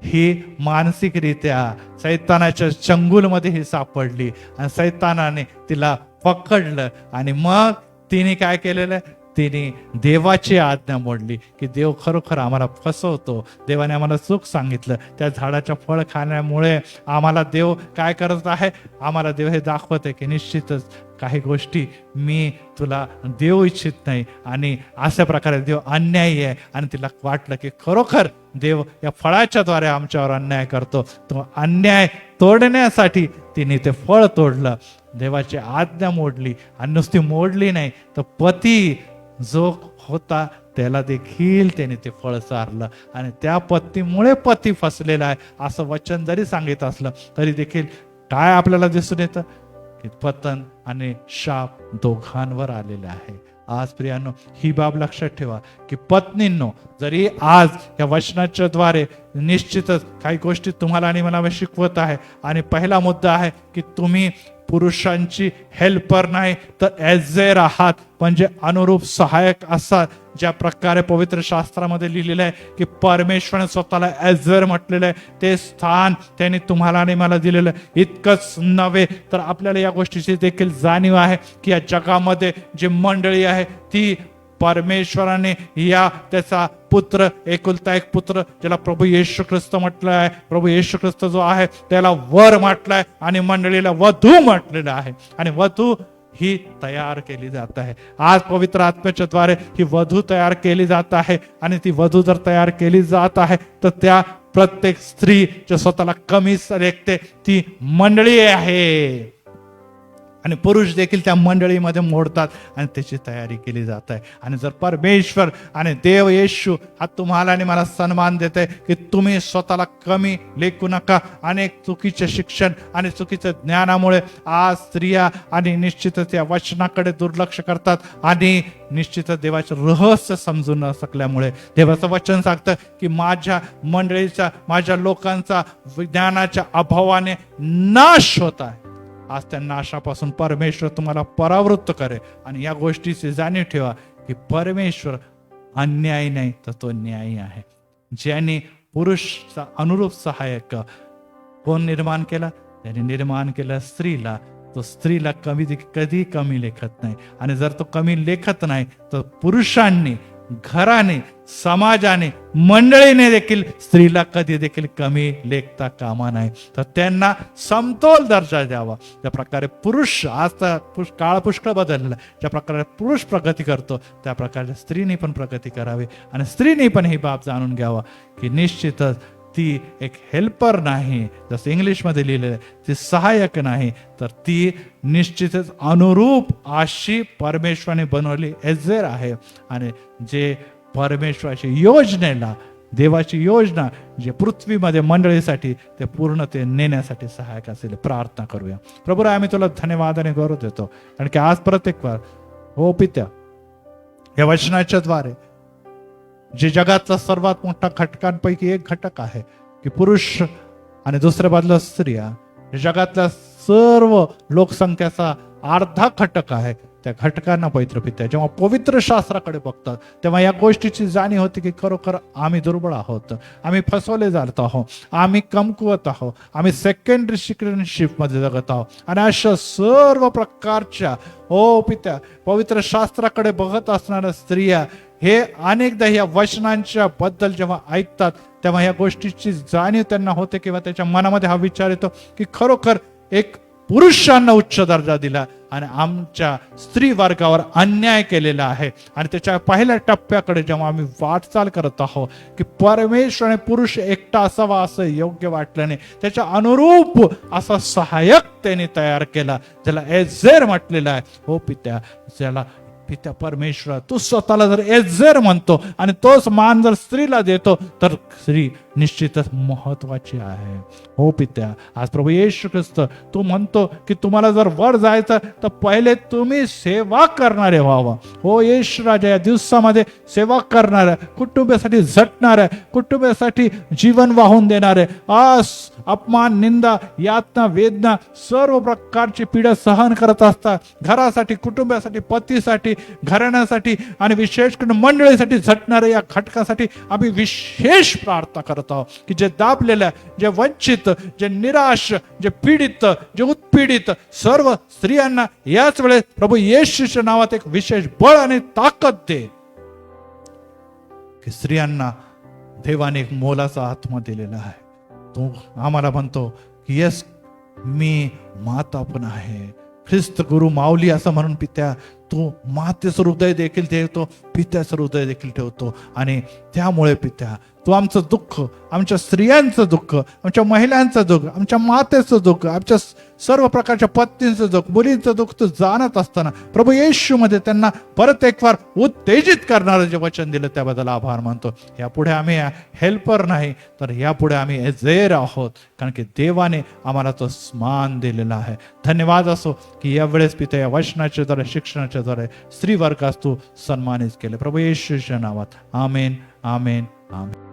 ही मानसिकरित्या सैतानाच्या चंगुलमध्ये ही सापडली आणि सैतानाने तिला पकडलं. आणि मग तिने काय केलेलं, तिने देवाची आज्ञा मोडली की देव खरोखर आम्हाला फसवतो. देवाने आम्हाला चूक सांगितलं, त्या झाडाच्या फळ खाण्यामुळे आम्हाला देव काय करत आहे, आम्हाला देव हे दाखवत आहे की निश्चितच काही गोष्टी मी तुला देऊ इच्छित नाही. आणि अशा प्रकारे देव अन्यायी आहे. आणि तिला वाटलं की खरोखर देव या फळाच्या द्वारे आमच्यावर अन्याय करतो. तो अन्याय तोडण्यासाठी तिने ते फळ तोडलं, देवाची आज्ञा मोडली. आणि नुसती मोडली नाही तर पती जो होता त्याला देखील त्याने ते फळ चारलं. आणि त्या पत्नीमुळे पती फसलेला आहे असं वचन जरी सांगित असलं तरी देखील काय आपल्याला दिसून येतं की पतन आणि शाप दोघांवर आलेले आहे. आज प्रियांनो ही बाब लक्षात ठेवा की पत्नींनो, जरी आज या वचनाच्या द्वारे निश्चितच काही गोष्टी तुम्हाला आणि मला शिकवत आहे. आणि पहिला मुद्दा आहे की तुम्ही पुरुषांची हेल्पर नाही तर एझेर आहात, म्हणजे अनुरूप सहायक असा. ज्या प्रकारे पवित्र शास्त्रामध्ये लिहिलेलं आहे की परमेश्वराने स्वतःला एझेर म्हटलेलं आहे, ते स्थान त्यांनी तुम्हाला आणि मला दिलेलं आहे. इतकंच नव्हे तर आपल्याला या गोष्टीची देखील जाणीव आहे की या जगामध्ये जी मंडळी आहे ती परमेश्वराने या त्याचा पुत्र, एकुलता एक पुत्र ज्याला प्रभू येशू ख्रिस्त म्हटलं आहे, प्रभू येशू ख्रिस्त जो आहे त्याला वर म्हटलंय आणि मंडळीला वधू म्हटलेलं आहे. आणि वधू ही तयार केली जात आहे. आज पवित्र आत्म्याच्या द्वारे ही वधू तयार केली जात आहे. आणि ती वधू जर तयार केली जात आहे तर त्या प्रत्येक स्त्री जे स्वतःला कमी लेखते ती मंडळी आहे. आणि पुरुष देखील त्या मंडळीमध्ये मोडतात आणि त्याची तयारी केली जात आहे. आणि जर परमेश्वर आणि देव येशू हा तुम्हाला आणि मला सन्मान देत आहे की तुम्ही स्वतःला कमी लेखू नका. अनेक चुकीचे शिक्षण आणि चुकीच्या ज्ञानामुळे आज स्त्रिया आणि निश्चितच या वचनाकडे दुर्लक्ष करतात आणि निश्चितच देवाचे रहस्य समजून न शकल्यामुळे देवाचं वचन सांगतं की माझ्या मंडळीचा, माझ्या लोकांचा ज्ञानाच्या अभावाने नाश होत आहे. आज त्या नाशापासून परमेश्वर तुम्हाला परावृत्त करे. आणि या गोष्टीची जाणीव ठेवा की परमेश्वर अन्यायी नाही तर तो न्यायी आहे. ज्याने पुरुषचा अनुरूप सहाय्यक कोण निर्माण केला? त्याने निर्माण केला स्त्रीला. तो स्त्रीला कधी कमी लेखत नाही. आणि जर तो कमी लेखत नाही तर पुरुषांनी, घराने, समाजाने, मंडळीने देखील स्त्रीला कधी देखील कमी लेखता कामा नाही. तर त्यांना समतोल दर्जा द्यावा. ज्या प्रकारे पुरुष, आज तर काळ पुष्कळ बदलला, ज्या प्रकारे पुरुष प्रगती करतो त्या प्रकारे स्त्रीने पण प्रगती करावी. आणि स्त्रीने पण ही बाब जाणून घ्यावा की निश्चितच ती एक हेल्पर नाही, जसं इंग्लिशमध्ये लिहिलेलं आहे, ती सहाय्यक नाही, तर ती निश्चितच अनुरूप अशी परमेश्वराने बनवली एजेर आहे. आणि जे परमेश्वराची योजनेला, देवाची योजना जे पृथ्वीमध्ये मंडळीसाठी ते पूर्णते नेण्यासाठी सहाय्यक असेल. प्रार्थना करूया. प्रभू आम्ही तुला धन्यवाद आणि गौरव देतो. कारण की आज प्रत्येक वार हो पित्या, या वचनाच्या द्वारे जे जगातला सर्वात मोठा घटकांपैकी एक घटक आहे की पुरुष आणि दुसऱ्या बाजूला स्त्रिया, जगातल्या सर्व लोकसंख्येचा अर्धा घटक आहे. त्या घटकांना पवित्र पित्या जेव्हा पवित्र शास्त्राकडे बघतात तेव्हा या गोष्टीची जाणीव होती की खरोखर आम्ही दुर्बळ आहोत, आम्ही फसवले जात आहोत, आम्ही कमकुवत आहोत, आम्ही सेकंडरी सिटीझनशिप मध्ये जगत आहोत. आणि अशा सर्व प्रकारच्या हो पित्या पवित्र शास्त्राकडे बघत असणाऱ्या स्त्रिया हे अनेकदा या वचनांच्या बद्दल जेव्हा ऐकतात तेव्हा या गोष्टीची जाणीव त्यांना होते किंवा त्याच्या मनामध्ये हा विचार येतो की खरोखर एक पुरुषांना उच्च दर्जा दिला आणि आमच्या स्त्री वर्गावर अन्याय केलेला आहे. आणि त्याच्या पहिल्या टप्प्याकडे जेव्हा आम्ही वाटचाल करत आहोत की परमेश्वराने पुरुष एकटा असावा असं योग्य वाटलं नाही, त्याच्या अनुरूप असा सहाय्यक त्याने तयार केला ज्याला एजेर म्हटलेला आहे. हो पित्या, ज्याला पित्या परमेश्वर तू स्वतःला जर एजेर म्हणतो आणि तोच मान जर स्त्रीला देतो तर स्त्री निश्चितच महत्वाची आहे. हो पित्या, आज प्रभू येशू ख्रिस्त तू म्हणतो की तुम्हाला जर वर जायचं तर पहिले तुम्ही सेवा करणारे व्हावं. हो येशू राजा, या दिवसामध्ये सेवा करणाऱ्या, कुटुंबासाठी झटणाऱ्या, कुटुंबासाठी जीवन वाहून देणारे, अपमान, निंदा, यातना, वेदना, सर्व प्रकारची पीडा सहन करत असतात, घरासाठी, कुटुंबासाठी, पतीसाठी, घराण्यासाठी आणि विशेष करून मंडळीसाठी झटणाऱ्या या घटकासाठी आम्ही विशेष प्रार्थना करत आहोत की जे दाबलेल्या, जे वंचित, जे निराश, जे पीडित, जे उत्पीडित सर्व स्त्रियांना याच वेळेस प्रभू येशूच्या नावात एक विशेष बळ आणि ताकद दे की स्त्रियांना देवाने एक मोलाचा आत्मा दिलेला आहे. तो आम्हाला म्हणतो की यस, मी माता पण आहे, ख्रिस्त गुरु माऊली असं म्हणून पित्या तू मातेचं हृदय देखील ठेवतो, पित्याचं हृदय देखील ठेवतो. आणि त्यामुळे पित्या तू आमचं दुःख, आमच्या स्त्रियांचं दुःख, आमच्या महिलांचं दुःख, आमच्या मातेचं दुःख, आमच्या सर्व प्रकारच्या पत्नींचं दुःख, मुलींचं दुःख तू जाणत असताना प्रभू येशू मध्ये त्यांना परत एक वार उत्तेजित करणारं जे वचन दिलं त्याबद्दल आभार मानतो. यापुढे आम्ही हेल्पर नाही तर यापुढे आम्ही एजेर आहोत, कारण की देवाने आम्हाला तो मान दिलेला आहे. धन्यवाद असो की यावेळेस पिता या वचनाच्या द्वारे, शिक्षणाच्या द्वारे स्त्री वर्गास तू सन्मानित केले. प्रभू येशूच्या नावात आमेन, आमेन, आमेन.